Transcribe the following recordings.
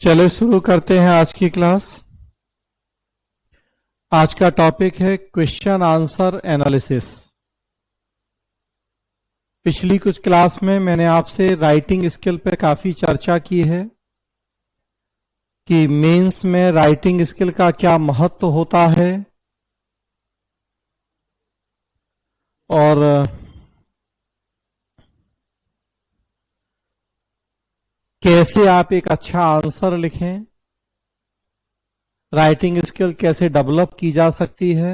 चलो शुरू करते हैं आज की क्लास। आज का टॉपिक है क्वेश्चन आंसर एनालिसिस। पिछली कुछ क्लास में मैंने आपसे राइटिंग स्किल पे काफी चर्चा की है कि मेंस में राइटिंग स्किल का क्या महत्व होता है और कैसे आप एक अच्छा आंसर लिखें, राइटिंग स्किल कैसे डेवलप की जा सकती है,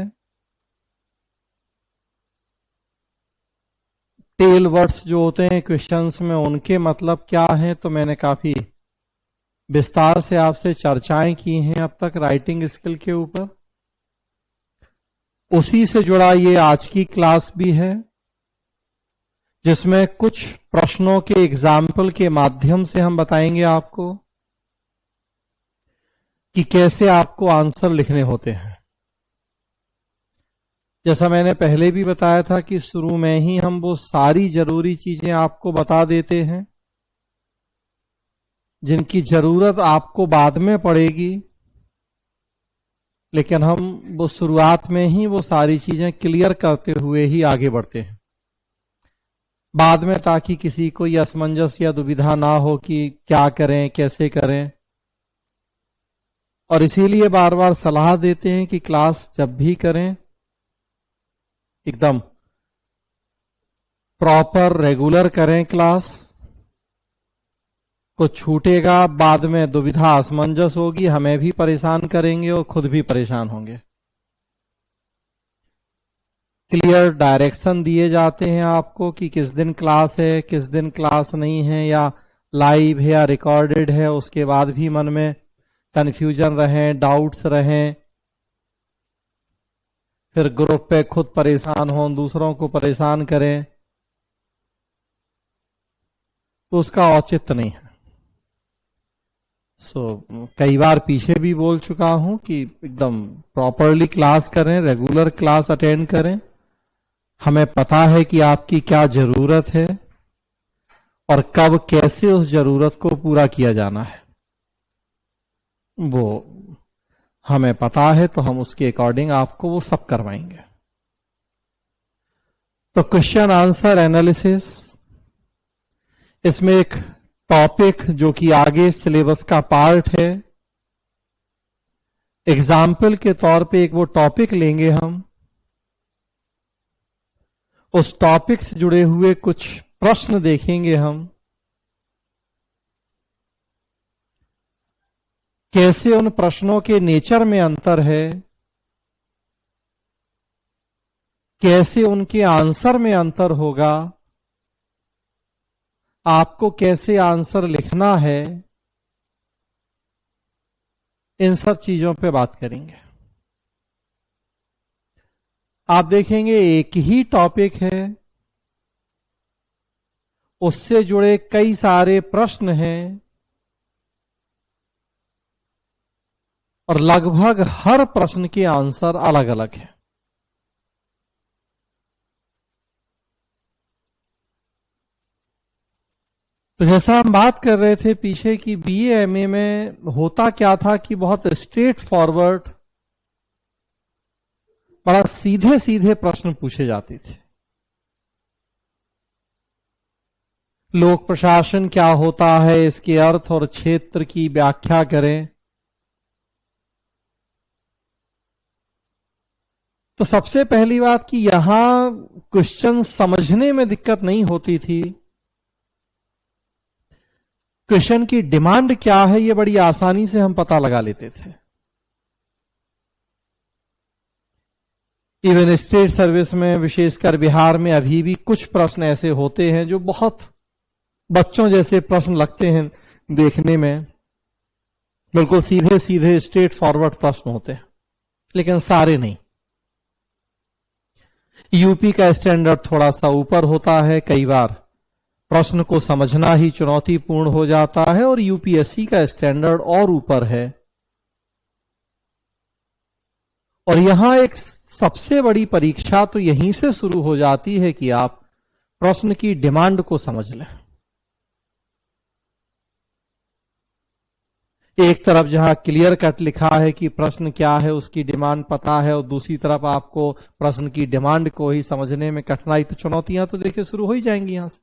टेल वर्ड्स जो होते हैं क्वेश्चंस में उनके मतलब क्या हैं। तो मैंने काफी विस्तार से आपसे चर्चाएं की हैं अब तक राइटिंग स्किल के ऊपर। उसी से जुड़ा ये आज की क्लास भी है, जिसमें कुछ प्रश्नों के एग्जाम्पल के माध्यम से हम बताएंगे आपको कि कैसे आपको आंसर लिखने होते हैं। जैसा मैंने पहले भी बताया था कि शुरू में ही हम वो सारी जरूरी चीजें आपको बता देते हैं जिनकी जरूरत आपको बाद में पड़ेगी, लेकिन हम वो शुरुआत में ही वो सारी चीजें क्लियर करते हुए ही आगे बढ़ते हैं बाद में, ताकि किसी को यह असमंजस या दुविधा ना हो कि क्या करें कैसे करें। और इसीलिए बार बार सलाह देते हैं कि क्लास जब भी करें एकदम प्रॉपर रेगुलर करें, क्लास को छूटेगा बाद में दुविधा असमंजस होगी, हमें भी परेशान करेंगे और खुद भी परेशान होंगे। क्लियर डायरेक्शन दिए जाते हैं आपको कि किस दिन क्लास है किस दिन क्लास नहीं है, या लाइव है या रिकॉर्डेड है, उसके बाद भी मन में कंफ्यूजन रहे, डाउट्स रहें, फिर ग्रुप पे खुद परेशान हो, दूसरों को परेशान करें, तो उसका औचित्य नहीं है। कई बार पीछे भी बोल चुका हूं कि एकदम प्रॉपरली क्लास करें, रेगुलर क्लास अटेंड करें। हमें पता है कि आपकी क्या जरूरत है और कब कैसे उस जरूरत को पूरा किया जाना है, वो हमें पता है, तो हम उसके अकॉर्डिंग आपको वो सब करवाएंगे। तो क्वेश्चन आंसर एनालिसिस, इसमें एक टॉपिक जो कि आगे सिलेबस का पार्ट है, एग्जाम्पल के तौर पे एक वो टॉपिक लेंगे हम, उस टॉपिक से जुड़े हुए कुछ प्रश्न देखेंगे हम, कैसे उन प्रश्नों के नेचर में अंतर है, कैसे उनके आंसर में अंतर होगा, आपको कैसे आंसर लिखना है, इन सब चीजों पे बात करेंगे। आप देखेंगे एक ही टॉपिक है, उससे जुड़े कई सारे प्रश्न हैं और लगभग हर प्रश्न के आंसर अलग अलग हैं। तो जैसा हम बात कर रहे थे पीछे कि बीए एमए में होता क्या था कि बहुत स्ट्रेट फॉरवर्ड, बड़ा सीधे सीधे प्रश्न पूछे जाते थे। लोक प्रशासन क्या होता है, इसके अर्थ और क्षेत्र की व्याख्या करें। तो सबसे पहली बात कि यहां क्वेश्चन समझने में दिक्कत नहीं होती थी, क्वेश्चन की डिमांड क्या है ये बड़ी आसानी से हम पता लगा लेते थे। इवन स्टेट सर्विस में, विशेषकर बिहार में, अभी भी कुछ प्रश्न ऐसे होते हैं जो बहुत बच्चों जैसे प्रश्न लगते हैं देखने में, बिल्कुल सीधे सीधे स्ट्रेट फॉरवर्ड प्रश्न होते हैं, लेकिन सारे नहीं। यूपी का स्टैंडर्ड थोड़ा सा ऊपर होता है, कई बार प्रश्न को समझना ही चुनौतीपूर्ण हो जाता है, और यूपीएससी का स्टैंडर्ड और ऊपर है। और यहां एक सबसे बड़ी परीक्षा तो यहीं से शुरू हो जाती है कि आप प्रश्न की डिमांड को समझ लें। एक तरफ जहां क्लियर कट लिखा है कि प्रश्न क्या है, उसकी डिमांड पता है, और दूसरी तरफ आपको प्रश्न की डिमांड को ही समझने में कठिनाई, तो चुनौतियां तो देखिए शुरू हो ही जाएंगी यहां से।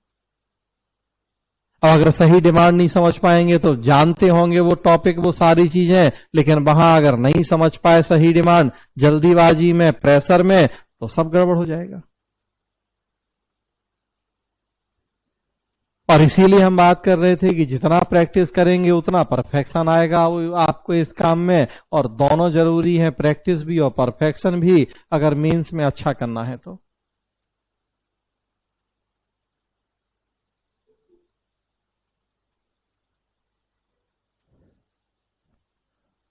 अब अगर सही डिमांड नहीं समझ पाएंगे तो जानते होंगे वो टॉपिक, वो सारी चीजें, लेकिन वहां अगर नहीं समझ पाए सही डिमांड, जल्दीबाजी में, प्रेशर में, तो सब गड़बड़ हो जाएगा। और इसीलिए हम बात कर रहे थे कि जितना प्रैक्टिस करेंगे उतना परफेक्शन आएगा आपको इस काम में, और दोनों जरूरी है, प्रैक्टिस भी और परफेक्शन भी, अगर मेंस में अच्छा करना है तो।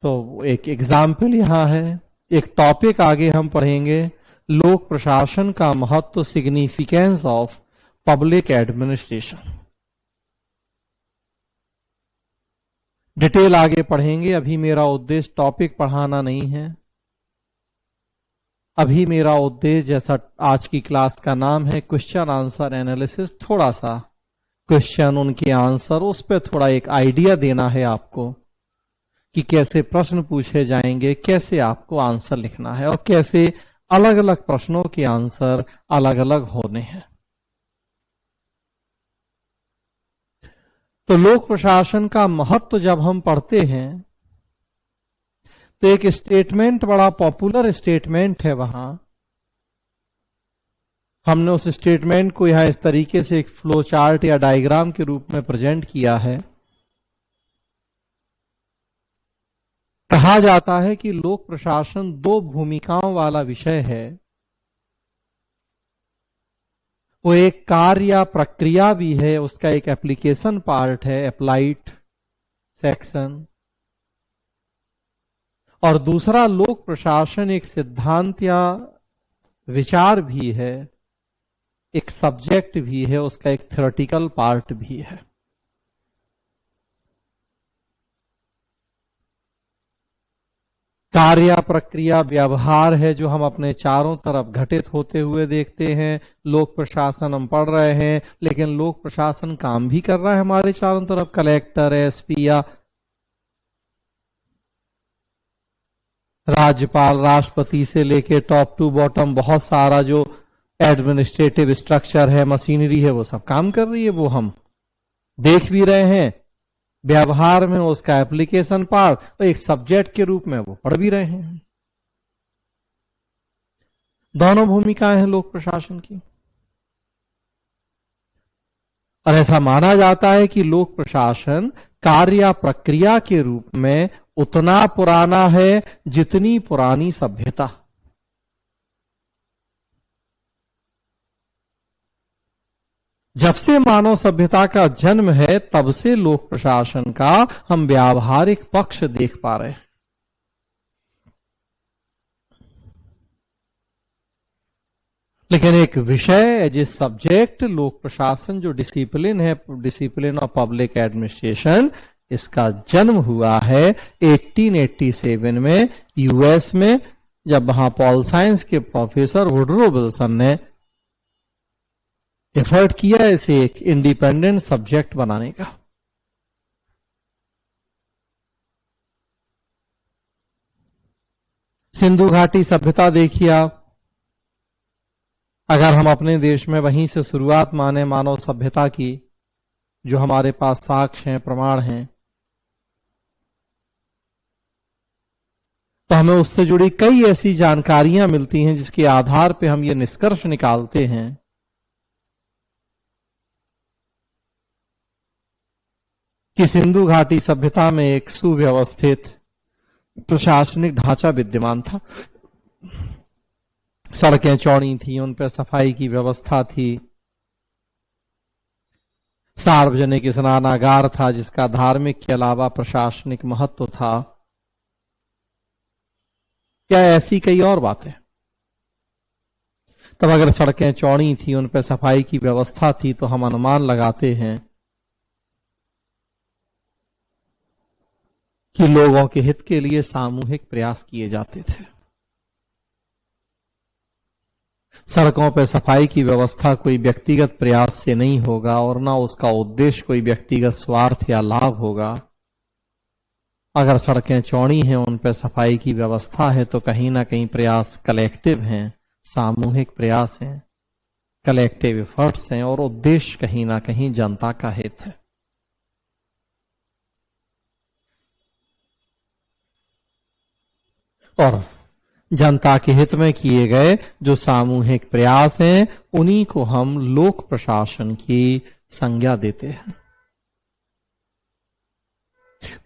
एक एग्जाम्पल यहां है, एक टॉपिक आगे हम पढ़ेंगे, लोक प्रशासन का महत्व, significance of public administration. Detail आगे पढ़ेंगे, अभी मेरा उद्देश्य टॉपिक पढ़ाना नहीं है। अभी मेरा उद्देश्य, जैसा आज की क्लास का नाम है, क्वेश्चन आंसर एनालिसिस, थोड़ा सा क्वेश्चन, उनके आंसर, उस पर थोड़ा एक आइडिया देना है आपको कि कैसे प्रश्न पूछे जाएंगे, कैसे आपको आंसर लिखना है, और कैसे अलग अलग प्रश्नों के आंसर अलग अलग होने हैं। तो लोक प्रशासन का महत्व जब हम पढ़ते हैं तो एक स्टेटमेंट, बड़ा पॉपुलर स्टेटमेंट है वहां, हमने उस स्टेटमेंट को यहां इस तरीके से एक फ्लो चार्ट या डायग्राम के रूप में प्रेजेंट किया है। कहा जाता है कि लोक प्रशासन दो भूमिकाओं वाला विषय है। वो एक कार्य या प्रक्रिया भी है, उसका एक एप्लीकेशन पार्ट है, अप्लाइड सेक्शन, और दूसरा लोक प्रशासन एक सिद्धांत या विचार भी है, एक सब्जेक्ट भी है, उसका एक थ्योरेटिकल पार्ट भी है। कार्य प्रक्रिया व्यवहार है जो हम अपने चारों तरफ घटित होते हुए देखते हैं। लोक प्रशासन हम पढ़ रहे हैं, लेकिन लोक प्रशासन काम भी कर रहा है हमारे चारों तरफ, कलेक्टर, एसपी या राज्यपाल, राष्ट्रपति से लेके टॉप टू बॉटम बहुत सारा जो एडमिनिस्ट्रेटिव स्ट्रक्चर है, मशीनरी है, वो सब काम कर रही है, वो हम देख भी रहे हैं। व्यवहार में उसका एप्लीकेशन पार्ट और एक सब्जेक्ट के रूप में वो पढ़ भी रहे हैं। दोनों भूमिकाएं हैं लोक प्रशासन की, और ऐसा माना जाता है कि लोक प्रशासन कार्य या प्रक्रिया के रूप में उतना पुराना है जितनी पुरानी सभ्यता। जब से मानव सभ्यता का जन्म है तब से लोक प्रशासन का हम व्यावहारिक पक्ष देख पा रहे हैं। लेकिन एक विषय, जिस सब्जेक्ट, लोक प्रशासन जो डिसिप्लिन है, डिसिप्लिन ऑफ पब्लिक एडमिनिस्ट्रेशन, इसका जन्म हुआ है 1887 में यूएस में, जब वहां पॉल साइंस के प्रोफेसर वुडरो विल्सन ने एफर्ट किया इसे एक इंडिपेंडेंट सब्जेक्ट बनाने का। सिंधु घाटी सभ्यता देखिए आप, अगर हम अपने देश में वहीं से शुरुआत माने मानव सभ्यता की, जो हमारे पास साक्ष्य हैं, प्रमाण हैं, तो हमें उससे जुड़ी कई ऐसी जानकारियां मिलती हैं जिसके आधार पर हम ये निष्कर्ष निकालते हैं कि सिंधु घाटी सभ्यता में एक सुव्यवस्थित प्रशासनिक ढांचा विद्यमान था। सड़कें चौड़ी थी, उन पर सफाई की व्यवस्था थी, सार्वजनिक स्नानागार था जिसका धार्मिक के अलावा प्रशासनिक महत्व था, क्या ऐसी कई और बातें। तब अगर सड़कें चौड़ी थी, उन पर सफाई की व्यवस्था थी, तो हम अनुमान लगाते हैं कि लोगों के हित के लिए सामूहिक प्रयास किए जाते थे। सड़कों पर सफाई की व्यवस्था कोई व्यक्तिगत प्रयास से नहीं होगा, और ना उसका उद्देश्य कोई व्यक्तिगत स्वार्थ या लाभ होगा। अगर सड़कें चौड़ी हैं, उन पर सफाई की व्यवस्था है, तो कहीं ना कहीं प्रयास कलेक्टिव हैं, सामूहिक प्रयास हैं, कलेक्टिव एफर्ट्स हैं, और उद्देश्य कहीं ना कहीं जनता का हित है। और जनता के हित में किए गए जो सामूहिक प्रयास हैं, उन्हीं को हम लोक प्रशासन की संज्ञा देते हैं।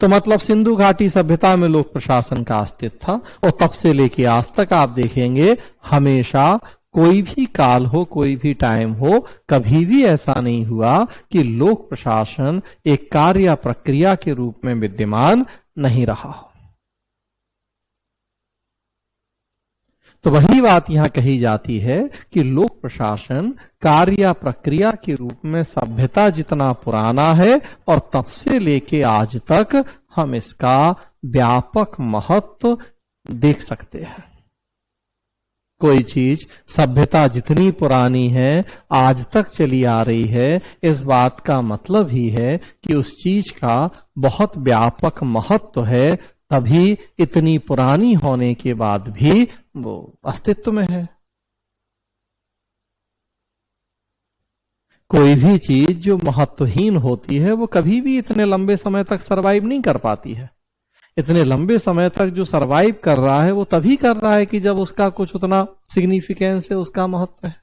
तो मतलब सिंधु घाटी सभ्यता में लोक प्रशासन का अस्तित्व था, और तब से लेके आज तक आप देखेंगे हमेशा, कोई भी काल हो, कोई भी टाइम हो, कभी भी ऐसा नहीं हुआ कि लोक प्रशासन एक कार्य या प्रक्रिया के रूप में विद्यमान नहीं रहा हो। तो वही बात यहां कही जाती है कि लोक प्रशासन कार्य या प्रक्रिया के रूप में सभ्यता जितना पुराना है, और तब से लेके आज तक हम इसका व्यापक महत्व देख सकते हैं। कोई चीज सभ्यता जितनी पुरानी है, आज तक चली आ रही है, इस बात का मतलब ही है कि उस चीज का बहुत व्यापक महत्व है, तभी इतनी पुरानी होने के बाद भी वो अस्तित्व में है। कोई भी चीज जो महत्वहीन होती है, वो कभी भी इतने लंबे समय तक सरवाइव नहीं कर पाती है। इतने लंबे समय तक जो सरवाइव कर रहा है, वो तभी कर रहा है कि जब उसका कुछ उतना सिग्निफिकेंस है, उसका महत्व है।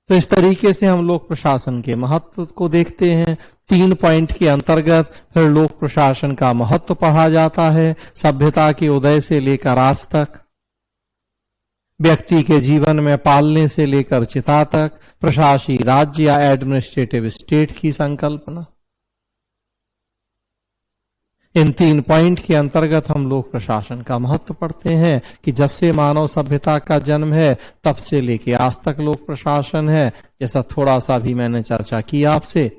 तो इस तरीके से हम लोक प्रशासन के महत्व को देखते हैं। 3 पॉइंट के अंतर्गत फिर लोक प्रशासन का महत्व पढ़ा जाता है, सभ्यता के उदय से लेकर आज तक, व्यक्ति के जीवन में पालने से लेकर चिता तक, प्रशासी राज्य या एडमिनिस्ट्रेटिव स्टेट की संकल्पना। इन 3 पॉइंट के अंतर्गत हम लोक प्रशासन का महत्व पढ़ते हैं कि जब से मानव सभ्यता का जन्म है, तब से लेके आज तक लोक प्रशासन है। जैसा थोड़ा सा भी मैंने चर्चा की आपसे।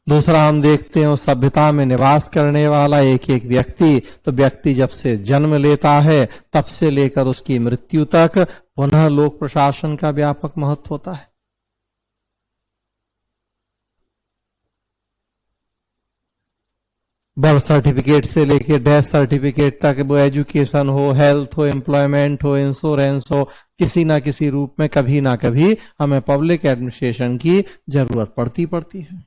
दूसरा हम देखते हैं उस सभ्यता में निवास करने वाला एक एक व्यक्ति, तो व्यक्ति जब से जन्म लेता है, तब से लेकर उसकी मृत्यु तक पुनः लोक प्रशासन का व्यापक महत्व होता है। बर्थ सर्टिफिकेट से लेके डेथ सर्टिफिकेट तक, वो एजुकेशन हो, हेल्थ हो, एम्प्लॉयमेंट हो, इंश्योरेंस हो, किसी ना किसी रूप में कभी ना कभी हमें पब्लिक एडमिनिस्ट्रेशन की जरूरत पड़ती है।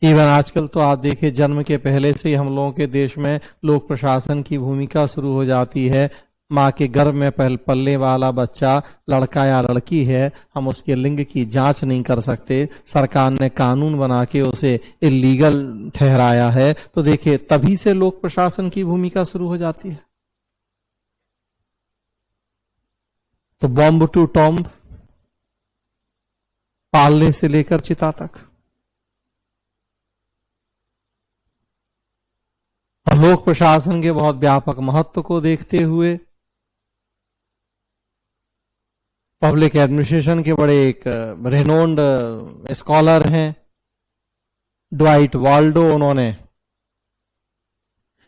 इवन आजकल तो आप देखिए, जन्म के पहले से ही हम लोगों के देश में लोक प्रशासन की भूमिका शुरू हो जाती है। माँ के गर्भ में पलने वाला बच्चा लड़का या लड़की है, हम उसके लिंग की जांच नहीं कर सकते, सरकार ने कानून बना के उसे इलीगल ठहराया है। तो देखिए, तभी से लोक प्रशासन की भूमिका शुरू हो जाती है। तो बॉम्ब टू टॉम्ब, पालने से लेकर चिता तक। और लोक प्रशासन के बहुत व्यापक महत्व को देखते हुए पब्लिक एडमिनिस्ट्रेशन के बड़े एक रेनोन्ड स्कॉलर हैं ड्वाइट वाल्डो, उन्होंने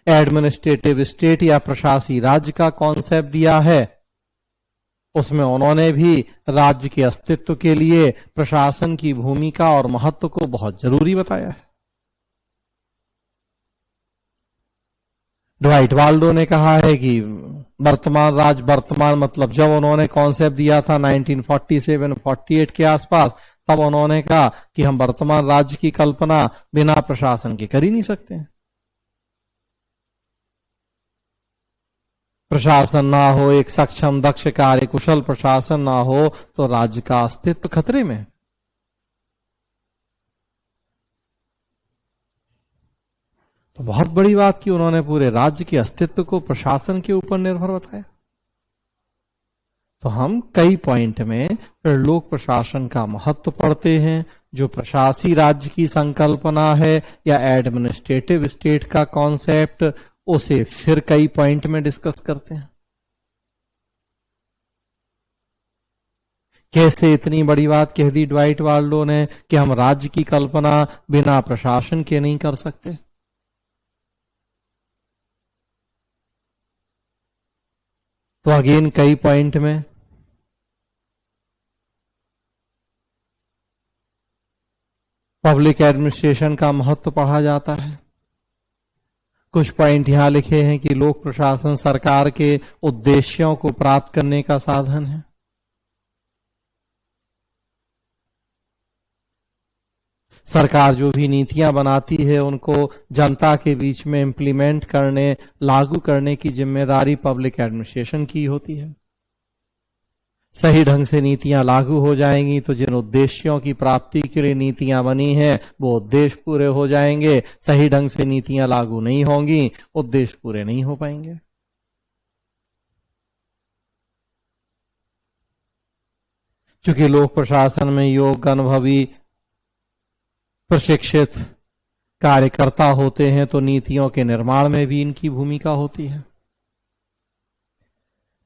एडमिनिस्ट्रेटिव स्टेट या प्रशासी राज्य का कॉन्सेप्ट दिया है। उसमें उन्होंने भी राज्य के अस्तित्व के लिए प्रशासन की भूमिका और महत्व को बहुत जरूरी बताया है। ड्वाइट वाल्डो ने कहा है कि वर्तमान राज्य, वर्तमान मतलब जब उन्होंने कॉन्सेप्ट दिया था 1947-48 के आसपास, तब उन्होंने कहा कि हम वर्तमान राज्य की कल्पना बिना प्रशासन के कर ही नहीं सकते। प्रशासन ना हो, एक सक्षम दक्ष कार्य कुशल प्रशासन ना हो, तो राज्य का अस्तित्व खतरे में। तो बहुत बड़ी बात की उन्होंने पूरे राज्य के अस्तित्व को प्रशासन के ऊपर निर्भर बताया। तो हम कई पॉइंट में फिर लोक प्रशासन का महत्व पढ़ते हैं, जो प्रशासी राज्य की संकल्पना है या एडमिनिस्ट्रेटिव स्टेट का कॉन्सेप्ट, उसे फिर कई पॉइंट में डिस्कस करते हैं। कैसे इतनी बड़ी बात कह दी ड्वाइट वाल्डो ने कि हम राज्य की कल्पना बिना प्रशासन के नहीं कर सकते। तो अगेन कई पॉइंट में पब्लिक एडमिनिस्ट्रेशन का महत्व पढ़ा जाता है। कुछ पॉइंट यहां लिखे हैं कि लोक प्रशासन सरकार के उद्देश्यों को प्राप्त करने का साधन है। सरकार जो भी नीतियां बनाती है उनको जनता के बीच में इंप्लीमेंट करने, लागू करने की जिम्मेदारी पब्लिक एडमिनिस्ट्रेशन की होती है। सही ढंग से नीतियां लागू हो जाएंगी तो जिन उद्देश्यों की प्राप्ति के लिए नीतियां बनी हैं वो उद्देश्य पूरे हो जाएंगे। सही ढंग से नीतियां लागू नहीं होंगी, उद्देश्य पूरे नहीं हो पाएंगे। चूंकि लोक प्रशासन में योग्य, अनुभवी, प्रशिक्षित कार्यकर्ता होते हैं तो नीतियों के निर्माण में भी इनकी भूमिका होती है।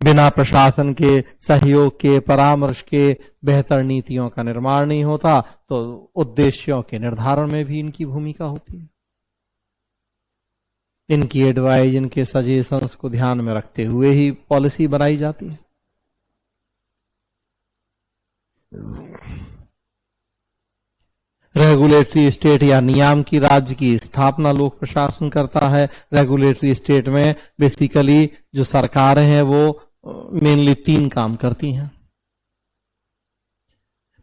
बिना प्रशासन के सहयोग के, परामर्श के बेहतर नीतियों का निर्माण नहीं होता, तो उद्देश्यों के निर्धारण में भी इनकी भूमिका होती है। इनकी एडवाइस, इनके सजेशंस को ध्यान में रखते हुए ही पॉलिसी बनाई जाती है। रेगुलेटरी स्टेट या नियामकी राज्य की स्थापना लोक प्रशासन करता है। रेगुलेटरी स्टेट में बेसिकली जो सरकारें हैं वो मेनली 3 काम करती हैं: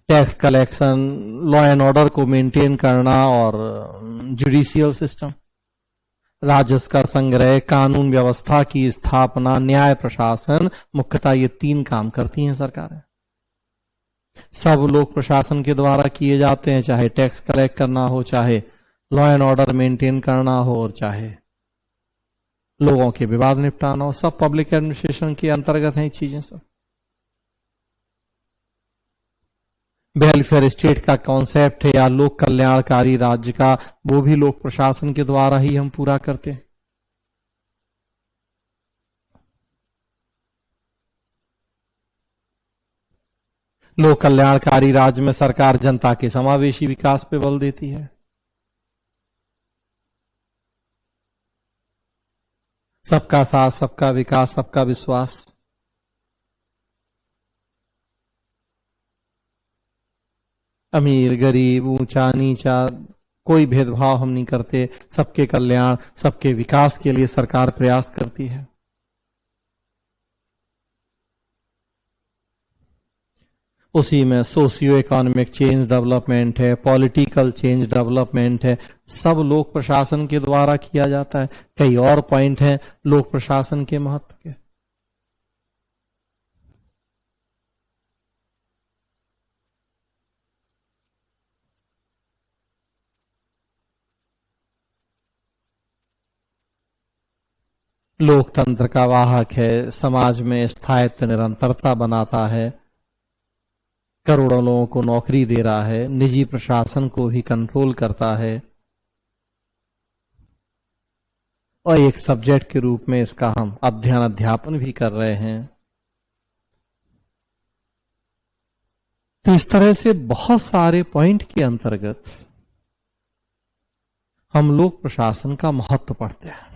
tax collection, law and order को मेंटेन करना और जुडिशियल सिस्टम, राजस्व का संग्रह, कानून व्यवस्था की स्थापना, न्याय प्रशासन, मुख्यतः ये 3 काम करती हैं सरकारें। सब लोक प्रशासन के द्वारा किए जाते हैं, चाहे टैक्स कलेक्ट करना हो, चाहे लॉ एंड ऑर्डर मेंटेन करना हो, और चाहे लोगों के विवाद निपटाना हो। सब पब्लिक एडमिनिस्ट्रेशन के अंतर्गत हैं चीजें सब। वेलफेयर स्टेट का कॉन्सेप्ट है या लोक कल्याणकारी राज्य का, वो भी लोक प्रशासन के द्वारा ही हम पूरा करते हैं। लोक कल्याणकारी राज्य में सरकार जनता के समावेशी विकास पे बल देती है। सबका साथ, सबका विकास, सबका विश्वास। अमीर, गरीब, ऊंचा नीचा, कोई भेदभाव हम नहीं करते। सबके कल्याण, सबके विकास के लिए सरकार प्रयास करती है। उसी में सोशियो इकोनॉमिक चेंज डेवलपमेंट है, पॉलिटिकल चेंज डेवलपमेंट है, सब लोक प्रशासन के द्वारा किया जाता है। कई और पॉइंट हैं लोक प्रशासन के महत्व के। लोकतंत्र का वाहक है, समाज में स्थायित्व, निरंतरता बनाता है, करोड़ों लोगों को नौकरी दे रहा है, निजी प्रशासन को भी कंट्रोल करता है, और एक सब्जेक्ट के रूप में इसका हम अध्ययन, अध्यापन भी कर रहे हैं। तो इस तरह से बहुत सारे पॉइंट के अंतर्गत हम लोक प्रशासन का महत्व पढ़ते हैं।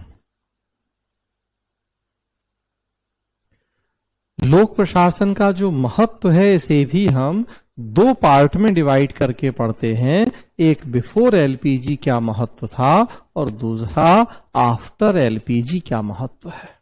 लोक प्रशासन का जो महत्व है इसे भी हम 2 पार्ट में डिवाइड करके पढ़ते हैं। एक बिफोर एलपीजी क्या महत्व था और दूसरा आफ्टर एलपीजी क्या महत्व है।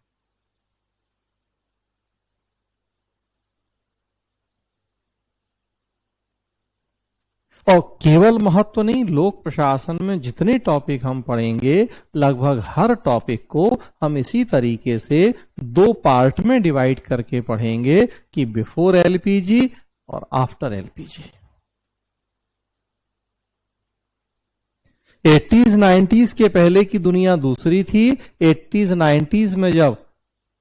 और केवल महत्व नहीं, लोक प्रशासन में जितने टॉपिक हम पढ़ेंगे लगभग हर टॉपिक को हम इसी तरीके से 2 पार्ट में डिवाइड करके पढ़ेंगे कि बिफोर एलपीजी और आफ्टर एलपीजी। 80s 90s के पहले की दुनिया दूसरी थी। 80s 90s में जब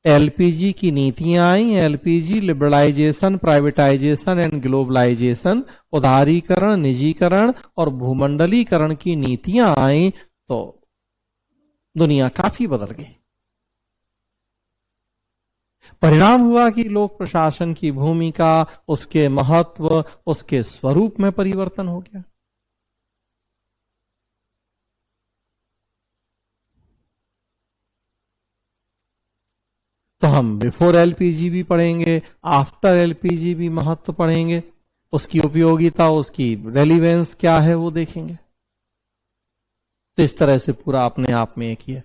एलपीजी की नीतियां आई, LPG liberalisation, privatisation and globalisation, उदारीकरण, निजीकरण और भूमंडलीकरण की नीतियां आई तो दुनिया काफी बदल गई। परिणाम हुआ कि लोक प्रशासन की भूमिका, उसके महत्व, उसके स्वरूप में परिवर्तन हो गया। तो हम बिफोर एलपीजी भी पढ़ेंगे, आफ्टर एलपीजी भी महत्व पढ़ेंगे। उसकी उपयोगिता, उसकी रेलिवेंस क्या है वो देखेंगे। तो इस तरह से पूरा अपने आप में एक ये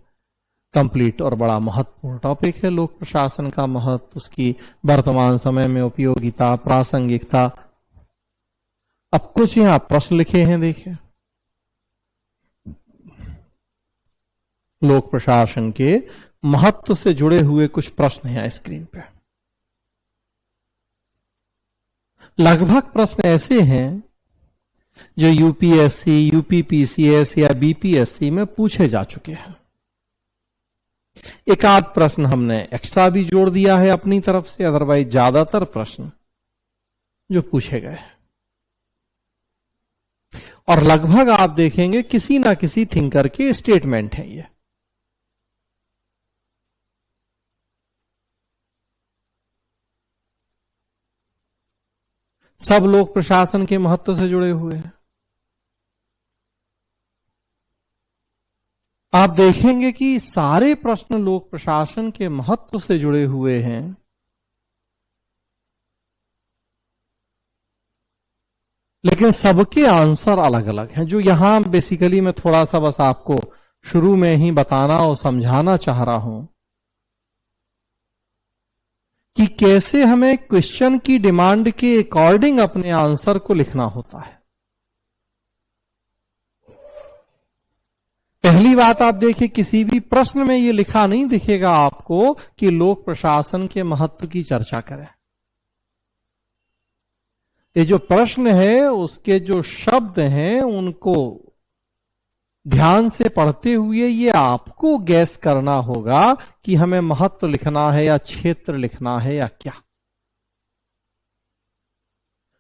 कंप्लीट और बड़ा महत्वपूर्ण टॉपिक है लोक प्रशासन का महत्व, उसकी वर्तमान समय में उपयोगिता, प्रासंगिकता। अब कुछ यहां प्रश्न लिखे हैं, देखिए लोक प्रशासन के महत्व से जुड़े हुए कुछ प्रश्न हैं स्क्रीन पे। लगभग प्रश्न ऐसे हैं जो यूपीएससी, यूपीपीसीएस या बीपीएससी में पूछे जा चुके हैं। एक आध प्रश्न हमने एक्स्ट्रा भी जोड़ दिया है अपनी तरफ से, अदरवाइज ज्यादातर प्रश्न जो पूछे गए और लगभग आप देखेंगे किसी ना किसी थिंकर के स्टेटमेंट है ये। सब लोग प्रशासन के महत्व से जुड़े हुए हैं। आप देखेंगे कि सारे प्रश्न लोक प्रशासन के महत्व से जुड़े हुए हैं, लेकिन सबके आंसर अलग अलग हैं। जो यहां बेसिकली मैं थोड़ा सा बस आपको शुरू में ही बताना और समझाना चाह रहा हूं कि कैसे हमें क्वेश्चन की डिमांड के अकॉर्डिंग अपने आंसर को लिखना होता है। पहली बात आप देखिए, किसी भी प्रश्न में यह लिखा नहीं दिखेगा आपको कि लोक प्रशासन के महत्व की चर्चा करें। ये जो प्रश्न है उसके जो शब्द हैं उनको ध्यान से पढ़ते हुए ये आपको गैस करना होगा कि हमें महत्व लिखना है या क्षेत्र लिखना है या क्या।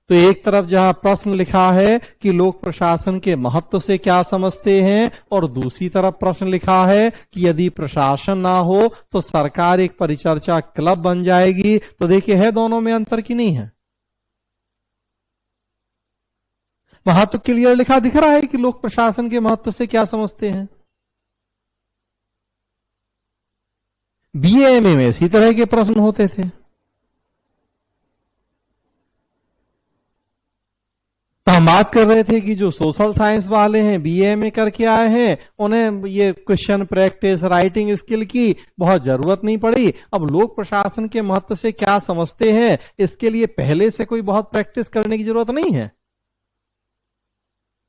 तो एक तरफ जहां प्रश्न लिखा है कि लोक प्रशासन के महत्व से क्या समझते हैं, और दूसरी तरफ प्रश्न लिखा है कि यदि प्रशासन ना हो तो सरकार एक परिचर्चा क्लब बन जाएगी। तो देखिए, है दोनों में अंतर की नहीं है? महत्व क्लियर लिखा दिख रहा है कि लोक प्रशासन के महत्व से क्या समझते हैं। बीएएमए में इसी तरह के प्रश्न होते थे। तो हम बात कर रहे थे कि जो सोशल साइंस वाले हैं, बीएमए करके आए हैं, उन्हें ये क्वेश्चन प्रैक्टिस, राइटिंग स्किल की बहुत जरूरत नहीं पड़ी। अब लोक प्रशासन के महत्व से क्या समझते हैं, इसके लिए पहले से कोई बहुत प्रैक्टिस करने की जरूरत नहीं है।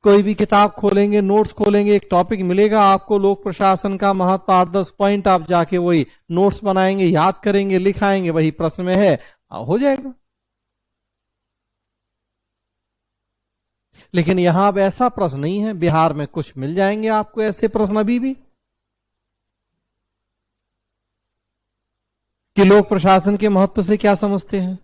कोई भी किताब खोलेंगे, नोट्स खोलेंगे, एक टॉपिक मिलेगा आपको लोक प्रशासन का महत्व, 8-10 पॉइंट, आप जाके वही नोट्स बनाएंगे, याद करेंगे, लिखाएंगे, वही प्रश्न में है, हो जाएगा। लेकिन यहां अब ऐसा प्रश्न नहीं है। बिहार में कुछ मिल जाएंगे आपको ऐसे प्रश्न अभी भी कि लोक प्रशासन के महत्व से क्या समझते हैं।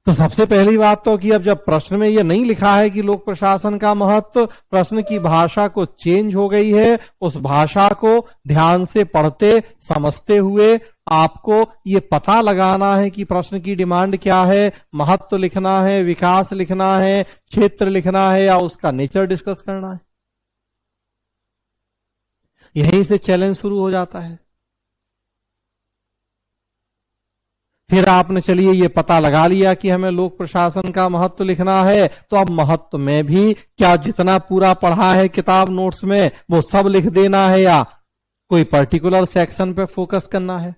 तो सबसे पहली बात तो कि अब जब प्रश्न में यह नहीं लिखा है कि लोक प्रशासन का महत्व, प्रश्न की भाषा को चेंज हो गई है। उस भाषा को ध्यान से पढ़ते समझते हुए आपको ये पता लगाना है कि प्रश्न की डिमांड क्या है, महत्व लिखना है, विकास लिखना है, क्षेत्र लिखना है, या उसका नेचर डिस्कस करना है। यहीं से चैलेंज शुरू हो जाता है। फिर आपने चलिए ये पता लगा लिया कि हमें लोक प्रशासन का महत्व लिखना है, तो अब महत्व में भी क्या जितना पूरा पढ़ा है किताब नोट्स में वो सब लिख देना है, या कोई पर्टिकुलर सेक्शन पे फोकस करना है।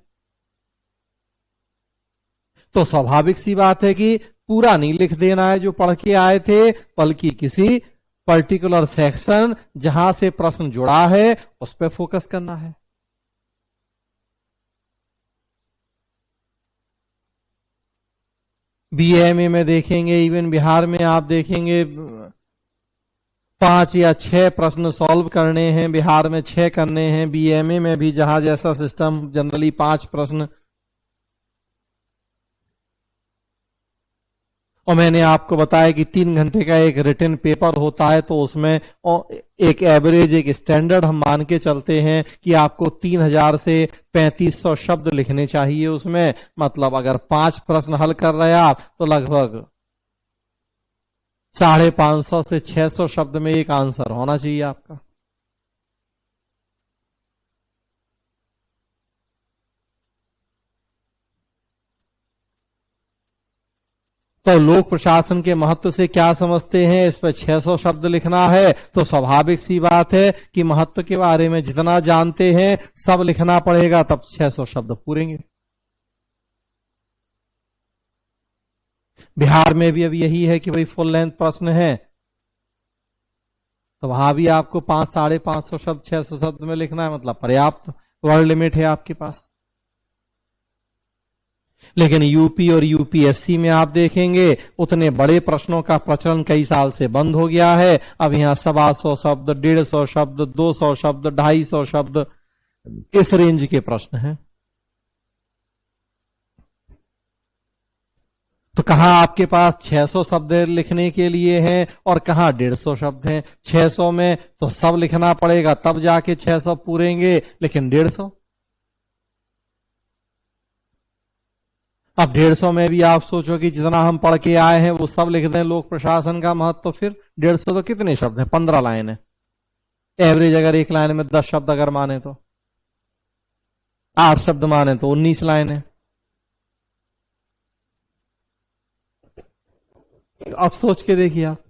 तो स्वाभाविक सी बात है कि पूरा नहीं लिख देना है जो पढ़ के आए थे, बल्कि किसी पर्टिकुलर सेक्शन जहां से प्रश्न जुड़ा है उस पर फोकस करना है। बीएमए में देखेंगे, इवन बिहार में आप देखेंगे 5 या 6 प्रश्न सॉल्व करने हैं, बिहार में 6 करने हैं। बीएमए में भी जहां जैसा सिस्टम, जनरली 5 प्रश्न। और मैंने आपको बताया कि 3 घंटे का एक रिटन पेपर होता है, तो उसमें एक एवरेज, एक स्टैंडर्ड हम मान के चलते हैं कि आपको 3000 से 3500 शब्द लिखने चाहिए उसमें। मतलब अगर 5 प्रश्न हल कर रहे हैं आप, तो लगभग 550 से 600 शब्द में एक आंसर होना चाहिए आपका। तो लोक प्रशासन के महत्व से क्या समझते हैं, इस पर 600 शब्द लिखना है, तो स्वाभाविक सी बात है कि महत्व के बारे में जितना जानते हैं सब लिखना पड़ेगा, तब 600 शब्द पूरेंगे। बिहार में भी अब यही है कि भाई फुल लेंथ प्रश्न है, तो वहां भी आपको 500-550 शब्द 600 शब्द में लिखना है, मतलब पर्याप्त वर्ड लिमिट है आपके पास। लेकिन यूपी और यूपीएससी में आप देखेंगे उतने बड़े प्रश्नों का प्रचलन कई साल से बंद हो गया है। अब यहां 125 शब्द, 150 शब्द, 200 शब्द, 250 शब्द, इस रेंज के प्रश्न हैं। तो कहां आपके पास 600 शब्द लिखने के लिए हैं और कहां 150 शब्द हैं। 600 में तो सब लिखना पड़ेगा, तब जाके 600 पूरेंगे, लेकिन 150, अब 150 में भी आप सोचो कि जितना हम पढ़ के आए हैं वो सब लिख दें लोक प्रशासन का महत्व, तो फिर 150 तो कितने शब्द हैं, 15 लाइन है। एवरेज अगर एक लाइन में 10 शब्द अगर माने तो 8 शब्द माने तो 19 लाइन है। अब सोच के देखिए आप,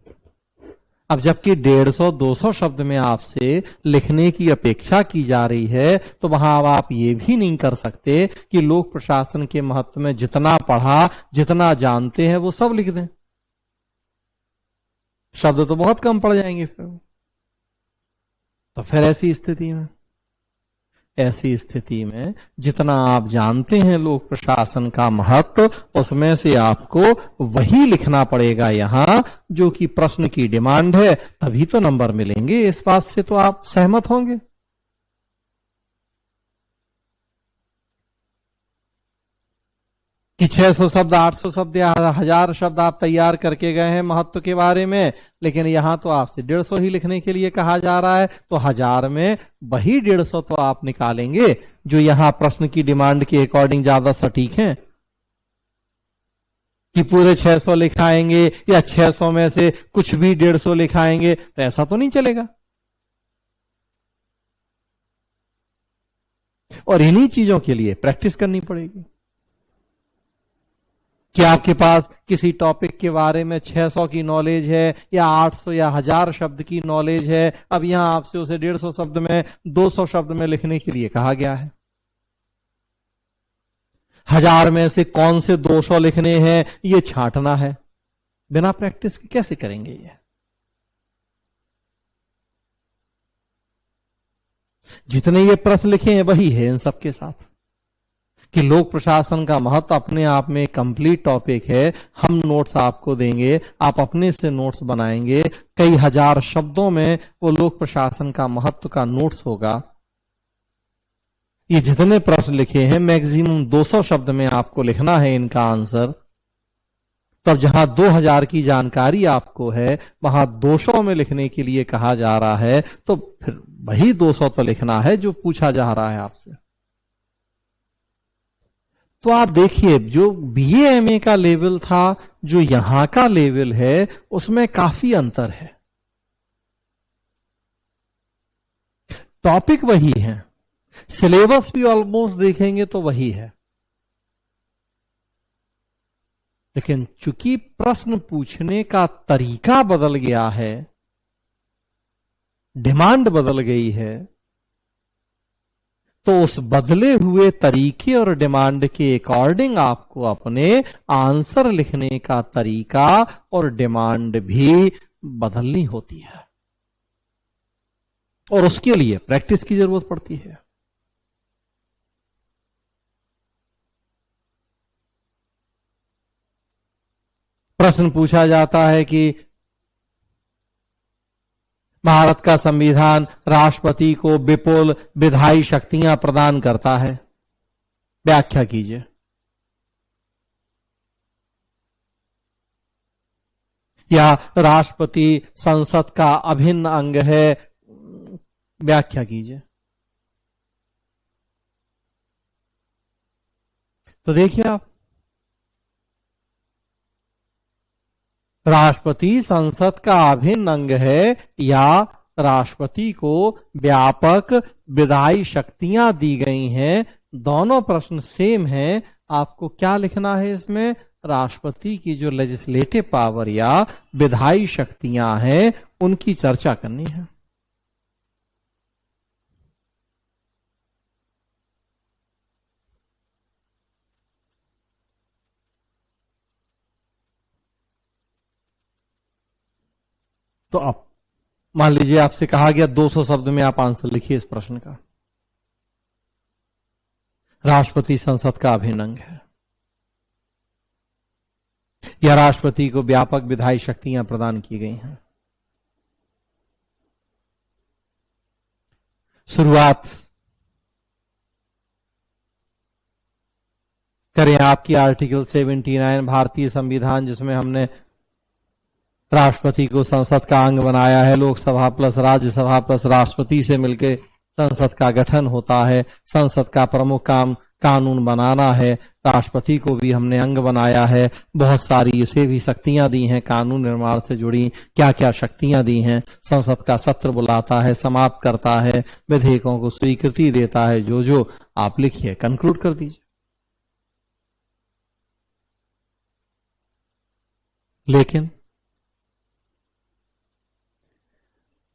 अब जबकि 150-200 शब्द में आपसे लिखने की अपेक्षा की जा रही है, तो वहां अब आप ये भी नहीं कर सकते कि लोक प्रशासन के महत्व में जितना पढ़ा, जितना जानते हैं वो सब लिख दें। शब्द तो बहुत कम पड़ जाएंगे फिर। तो फिर ऐसी स्थिति में जितना आप जानते हैं लोक प्रशासन का महत्व, उसमें से आपको वही लिखना पड़ेगा यहां जो कि प्रश्न की डिमांड है, तभी तो नंबर मिलेंगे। इस बात से तो आप सहमत होंगे। कि 600 शब्द, 800 शब्द या 1000 शब्द आप तैयार करके गए हैं महत्व के बारे में, लेकिन यहां तो आपसे 150 ही लिखने के लिए कहा जा रहा है, तो 1000 में वही 150 तो आप निकालेंगे जो यहां प्रश्न की डिमांड के अकॉर्डिंग ज्यादा सटीक हैं। कि पूरे 600 लिखाएंगे या 600 में से कुछ भी 150 लिखाएंगे, तो ऐसा तो नहीं चलेगा। और इन्हीं चीजों के लिए प्रैक्टिस करनी पड़ेगी कि आपके पास किसी टॉपिक के बारे में 600 की नॉलेज है या 800 या 1000 शब्द की नॉलेज है। अब यहां आपसे उसे 150 शब्द में, 200 शब्द में लिखने के लिए कहा गया है। 1000 में से कौन से 200 लिखने हैं ये छांटना है। बिना प्रैक्टिस के कैसे करेंगे ये? जितने ये प्रश्न लिखे हैं वही है इन सबके साथ। कि लोक प्रशासन का महत्व अपने आप में कंप्लीट टॉपिक है। हम नोट्स आपको देंगे, आप अपने से नोट्स बनाएंगे। कई हजार शब्दों में वो लोक प्रशासन का महत्व का नोट्स होगा। ये जितने प्रश्न लिखे हैं मैक्सिमम 200 शब्द में आपको लिखना है इनका आंसर। तब जहां 2000 की जानकारी आपको है वहां 200 में लिखने के लिए कहा जा रहा है, तो फिर वही 200 तो लिखना है जो पूछा जा रहा है आपसे। तो आप देखिए जो बीए एमए का लेवल था, जो यहां का लेवल है, उसमें काफी अंतर है। टॉपिक वही है, सिलेबस भी ऑलमोस्ट देखेंगे तो वही है, लेकिन चूंकि प्रश्न पूछने का तरीका बदल गया है, डिमांड बदल गई है, तो उस बदले हुए तरीके और डिमांड के अकॉर्डिंग आपको अपने आंसर लिखने का तरीका और डिमांड भी बदलनी होती है, और उसके लिए प्रैक्टिस की जरूरत पड़ती है। प्रश्न पूछा जाता है कि भारत का संविधान राष्ट्रपति को विपुल विधायी शक्तियां प्रदान करता है, व्याख्या कीजिए। या राष्ट्रपति संसद का अभिन्न अंग है, व्याख्या कीजिए। तो देखिए आप, राष्ट्रपति संसद का अभिन्न अंग है या राष्ट्रपति को व्यापक विधायी शक्तियां दी गई हैं, दोनों प्रश्न सेम हैं। आपको क्या लिखना है इसमें? राष्ट्रपति की जो लेजिस्लेटिव पावर या विधायी शक्तियां हैं उनकी चर्चा करनी है। तो अब मान लीजिए आपसे कहा गया 200 शब्द में आप आंसर लिखिए इस प्रश्न का। राष्ट्रपति संसद का अभिन्न अंग है या राष्ट्रपति को व्यापक विधायी शक्तियां प्रदान की गई हैं। शुरुआत करें आपकी आर्टिकल 79 भारतीय संविधान, जिसमें हमने राष्ट्रपति को संसद का अंग बनाया है। लोकसभा प्लस राज्यसभा प्लस राष्ट्रपति से मिलकर संसद का गठन होता है। संसद का प्रमुख काम कानून बनाना है। राष्ट्रपति को भी हमने अंग बनाया है। बहुत सारी इसे भी शक्तियां दी हैं कानून निर्माण से जुड़ी। क्या क्या शक्तियां दी हैं? संसद का सत्र बुलाता है, समाप्त करता है, विधेयकों को स्वीकृति देता है। जो जो आप लिखिए, कंक्लूड कर दीजिए।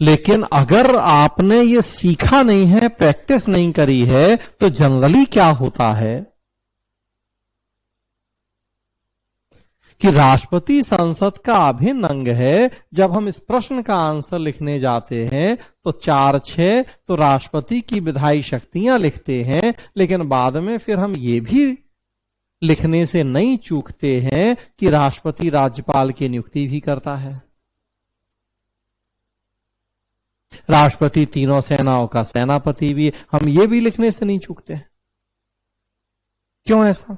लेकिन अगर आपने ये सीखा नहीं है, प्रैक्टिस नहीं करी है, तो जनरली क्या होता है कि राष्ट्रपति संसद का अभिन्न अंग है। जब हम इस प्रश्न का आंसर लिखने जाते हैं तो 4-6 तो राष्ट्रपति की विधायी शक्तियां लिखते हैं, लेकिन बाद में फिर हम ये भी लिखने से नहीं चूकते हैं कि राष्ट्रपति राज्यपाल की नियुक्ति भी करता है। राष्ट्रपति तीनों सेनाओं का सेनापति भी, हम ये भी लिखने से नहीं चूकते। क्यों ऐसा?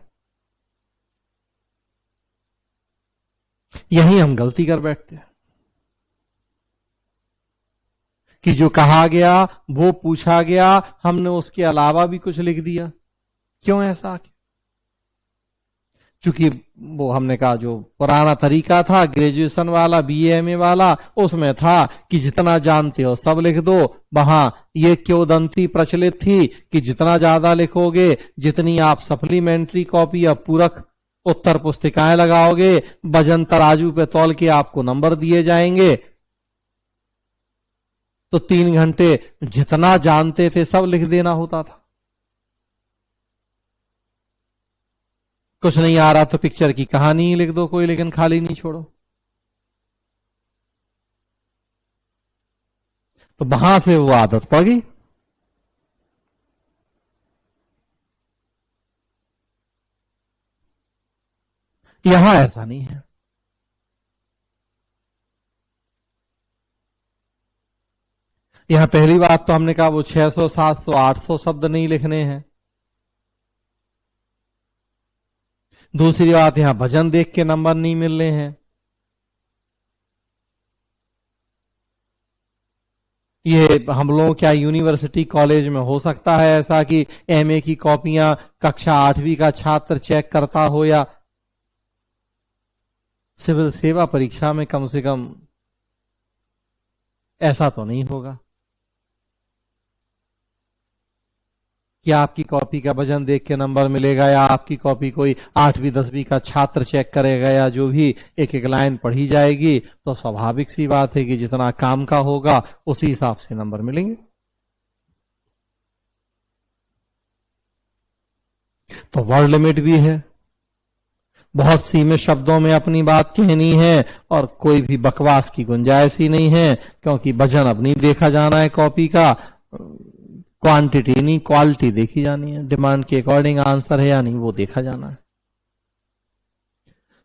यही हम गलती कर बैठते हैं कि जो कहा गया वो पूछा गया, हमने उसके अलावा भी कुछ लिख दिया। क्यों ऐसा? चूंकि वो हमने कहा जो पुराना तरीका था ग्रेजुएशन वाला, बीए वाला, उसमें था कि जितना जानते हो सब लिख दो। वहां ये किंवदंती प्रचलित थी कि जितना ज्यादा लिखोगे, जितनी आप सप्लीमेंट्री कॉपी या पूरक उत्तर पुस्तिकाएं लगाओगे, वजन तराजू पे तौल के आपको नंबर दिए जाएंगे। तो 3 घंटे जितना जानते थे सब लिख देना होता था। कुछ नहीं आ रहा तो पिक्चर की कहानी ही लिख दो कोई, लेकिन खाली नहीं छोड़ो। तो वहां से वो आदत पड़ गई। यहां ऐसा नहीं है। यहां पहली बात तो हमने कहा वो 600, 700, 800 शब्द नहीं लिखने हैं। दूसरी बात, यहां भजन देख के नंबर नहीं मिल रहे हैं। ये हम लोग क्या यूनिवर्सिटी कॉलेज में हो सकता है ऐसा कि एमए की कॉपियां कक्षा 8वीं का छात्र चेक करता हो, या सिविल सेवा परीक्षा में कम से कम ऐसा तो नहीं होगा कि आपकी कॉपी का वजन देख के नंबर मिलेगा, या आपकी कॉपी कोई 8वीं 10वीं का छात्र चेक करेगा, या जो भी एक एक लाइन पढ़ी जाएगी। तो स्वाभाविक सी बात है कि जितना काम का होगा उसी हिसाब से नंबर मिलेंगे। तो वर्ड लिमिट भी है। बहुत सीमित शब्दों में अपनी बात कहनी है और कोई भी बकवास की गुंजाइश ही नहीं है, क्योंकि वजन अब नहीं देखा जाना है कॉपी का, क्वांटिटी नहीं क्वालिटी देखी जानी है। डिमांड के अकॉर्डिंग आंसर है या नहीं वो देखा जाना है।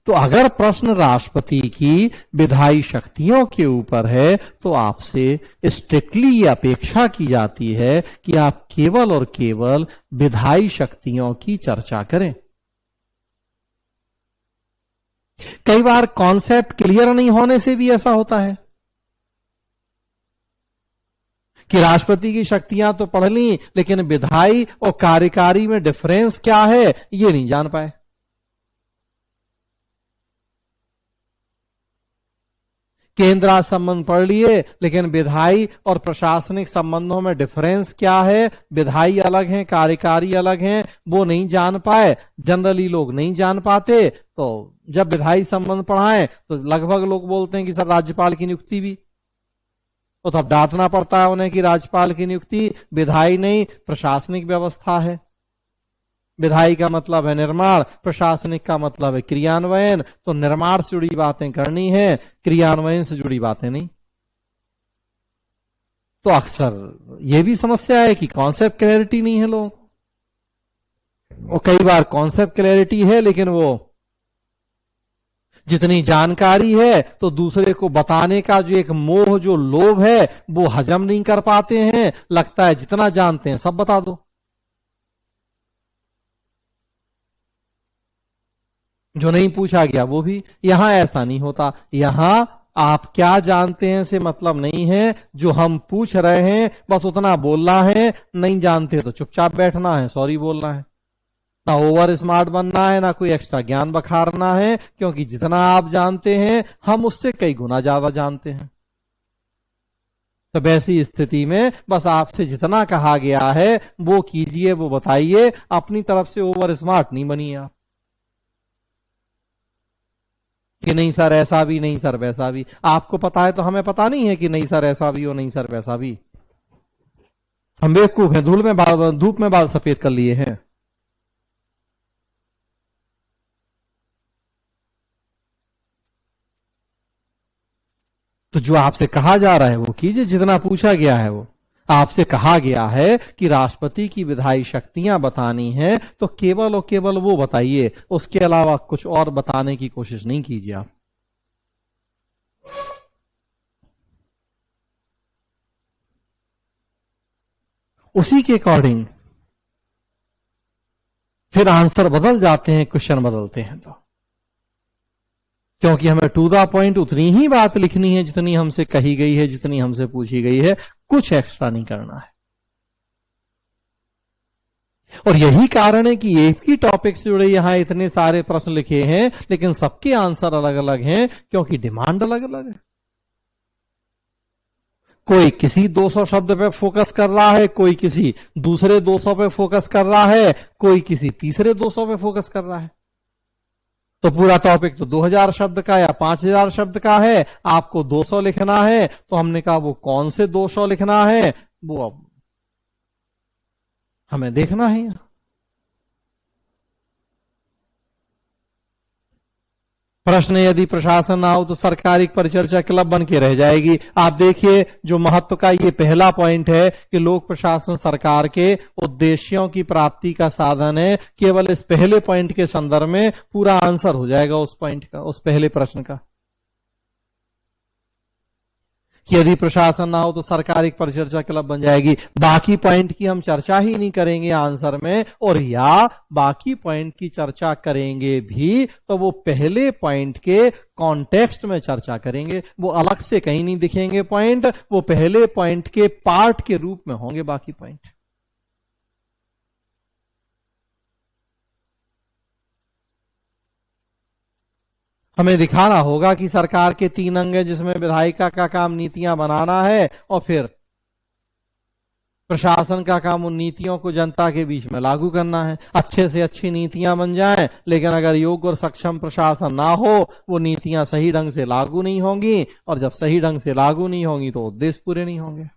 तो अगर प्रश्न राष्ट्रपति की विधायी शक्तियों के ऊपर है तो आपसे स्ट्रिक्टली ये अपेक्षा की जाती है कि आप केवल और केवल विधायी शक्तियों की चर्चा करें। कई बार कॉन्सेप्ट क्लियर नहीं होने से भी ऐसा होता है कि राष्ट्रपति की शक्तियां तो पढ़ ली, लेकिन विधायी और कार्यकारी में डिफरेंस क्या है ये नहीं जान पाए। केंद्र संबंध पढ़ लिए, लेकिन विधायी और प्रशासनिक संबंधों में डिफरेंस क्या है, विधायी अलग हैं कार्यकारी अलग हैं, वो नहीं जान पाए। जनरली लोग नहीं जान पाते तो जब विधायी संबंध पढ़ाएं तो लगभग लोग बोलते हैं कि सर राज्यपाल की नियुक्ति भी, तो तब डांटना पड़ता है उन्हें कि राज्यपाल की नियुक्ति विधायी नहीं प्रशासनिक व्यवस्था है। विधायी का मतलब है निर्माण, प्रशासनिक का मतलब है क्रियान्वयन, तो निर्माण से जुड़ी बातें करनी है, क्रियान्वयन से जुड़ी बातें नहीं। तो अक्सर यह भी समस्या है कि कॉन्सेप्ट क्लैरिटी नहीं है लोगों को, और कई बार कॉन्सेप्ट क्लैरिटी है लेकिन वो जितनी जानकारी है तो दूसरे को बताने का जो एक मोह, जो लोभ है, वो हजम नहीं कर पाते हैं। लगता है जितना जानते हैं सब बता दो। जो नहीं पूछा गया वो भी। यहां ऐसा नहीं होता, यहां आप क्या जानते हैं से मतलब नहीं है, जो हम पूछ रहे हैं बस उतना बोलना है, नहीं जानते तो चुपचाप बैठना है, सॉरी बोलना है। ना ओवर स्मार्ट बनना है, ना कोई एक्स्ट्रा ज्ञान बखारना है, क्योंकि जितना आप जानते हैं हम उससे कई गुना ज्यादा जानते हैं। तो वैसी स्थिति में बस आपसे जितना कहा गया है वो कीजिए, वो बताइए, अपनी तरफ से ओवर स्मार्ट नहीं बनिए आप कि नहीं सर ऐसा भी, नहीं सर वैसा भी। आपको पता है तो हमें पता नहीं है कि नहीं सर ऐसा भी और नहीं सर वैसा भी। हम बेवकूफ हैं, धूप में बाल सफेद कर लिए हैं। तो जो आपसे कहा जा रहा है वो कीजिए, जितना पूछा गया है वो। आपसे कहा गया है कि राष्ट्रपति की विधायी शक्तियां बतानी है तो केवल और केवल वो बताइए, उसके अलावा कुछ और बताने की कोशिश नहीं कीजिए आप। उसी के अकॉर्डिंग फिर आंसर बदल जाते हैं, क्वेश्चन बदलते हैं तो, क्योंकि हमें टू द पॉइंट उतनी ही बात लिखनी है जितनी हमसे कही गई है, जितनी हमसे पूछी गई है, कुछ एक्स्ट्रा नहीं करना है। और यही कारण है कि एक ही टॉपिक से जुड़े यहां इतने सारे प्रश्न लिखे हैं, लेकिन सबके आंसर अलग अलग हैं, क्योंकि डिमांड अलग अलग है। कोई किसी 200 शब्द पे फोकस कर रहा है, कोई किसी दूसरे 200 पे फोकस कर रहा है, कोई किसी तीसरे 200 पे फोकस कर रहा है। तो पूरा टॉपिक तो 2000 शब्द का या 5000 शब्द का है, आपको 200 लिखना है। तो हमने कहा वो कौन से 200 लिखना है वो अब हमें देखना है। प्रश्न, यदि प्रशासन ना हो तो सरकार एक परिचर्चा क्लब बन के रह जाएगी। आप देखिए जो महत्व का ये पहला पॉइंट है कि लोक प्रशासन सरकार के उद्देश्यों की प्राप्ति का साधन है। केवल इस पहले पॉइंट के संदर्भ में पूरा आंसर हो जाएगा उस पॉइंट का, उस पहले प्रश्न का। कि यदि प्रशासन ना हो तो सरकार एक परिचर्चा क्लब बन जाएगी। बाकी पॉइंट की हम चर्चा ही नहीं करेंगे आंसर में, और या बाकी पॉइंट की चर्चा करेंगे भी तो वो पहले पॉइंट के कॉन्टेक्स्ट में चर्चा करेंगे। वो अलग से कहीं नहीं दिखेंगे पॉइंट, वो पहले पॉइंट के पार्ट के रूप में होंगे बाकी पॉइंट। हमें दिखाना होगा कि सरकार के 3 अंग है, जिसमें विधायिका का काम नीतियां बनाना है, और फिर प्रशासन का काम उन नीतियों को जनता के बीच में लागू करना है। अच्छे से अच्छी नीतियां बन जाएं, लेकिन अगर योग्य और सक्षम प्रशासन ना हो, वो नीतियां सही ढंग से लागू नहीं होंगी, और जब सही ढंग से लागू नहीं होंगी तो उद्देश्य पूरे नहीं होंगे।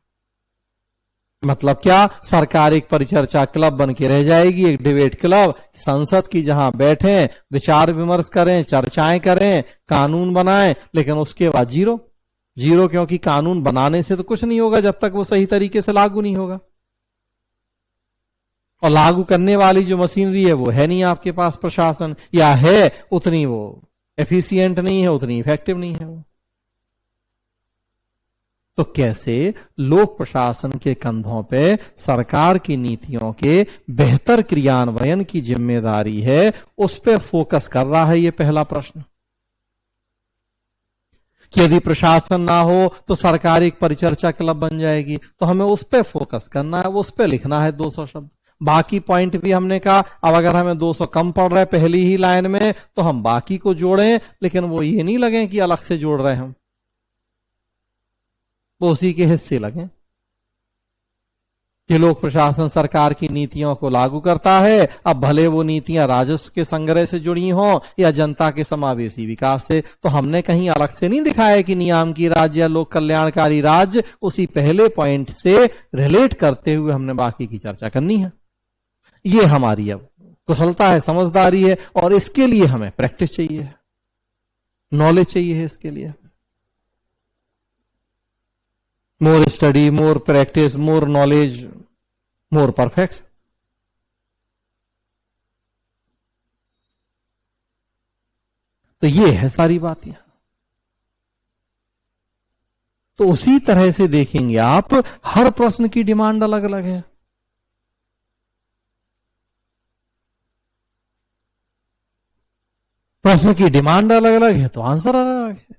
मतलब क्या, सरकार एक परिचर्चा क्लब बन के रह जाएगी, एक डिबेट क्लब, संसद की, जहां बैठे विचार विमर्श करें, चर्चाएं करें, कानून बनाएं, लेकिन उसके बाद जीरो जीरो, क्योंकि कानून बनाने से तो कुछ नहीं होगा जब तक वो सही तरीके से लागू नहीं होगा। और लागू करने वाली जो मशीनरी है वो है नहीं आपके पास प्रशासन, या है उतनी वो एफिशिएंट नहीं है, उतनी इफेक्टिव नहीं है वो। तो कैसे लोक प्रशासन के कंधों पे सरकार की नीतियों के बेहतर क्रियान्वयन की जिम्मेदारी है, उस पे फोकस कर रहा है ये पहला प्रश्न। कि यदि प्रशासन ना हो तो सरकार एक परिचर्चा क्लब बन जाएगी, तो हमें उस पे फोकस करना है, उस पे लिखना है 200 शब्द। बाकी पॉइंट भी हमने कहा, अब अगर हमें 200 कम पड़ रहा है पहली ही लाइन में तो हम बाकी को जोड़ें, लेकिन वो ये नहीं लगे कि अलग से जोड़ रहे हैं हम, वो उसी के हिस्से लगे। कि लोक प्रशासन सरकार की नीतियों को लागू करता है, अब भले वो नीतियां राजस्व के संग्रह से जुड़ी हों या जनता के समावेशी विकास से। तो हमने कहीं अलग से नहीं दिखाया कि नियामकी राज्य या लोक कल्याणकारी राज्य, उसी पहले पॉइंट से रिलेट करते हुए हमने बाकी की चर्चा करनी है। ये हमारी अब कुशलता है, समझदारी है, और इसके लिए हमें प्रैक्टिस चाहिए, नॉलेज चाहिए है इसके लिए। More study, more practice, more knowledge, more perfect. तो ये है सारी बातें। तो उसी तरह से देखेंगे आप, हर प्रश्न की डिमांड अलग अलग है। प्रश्न की डिमांड अलग अलग है तो आंसर अलग अलग है।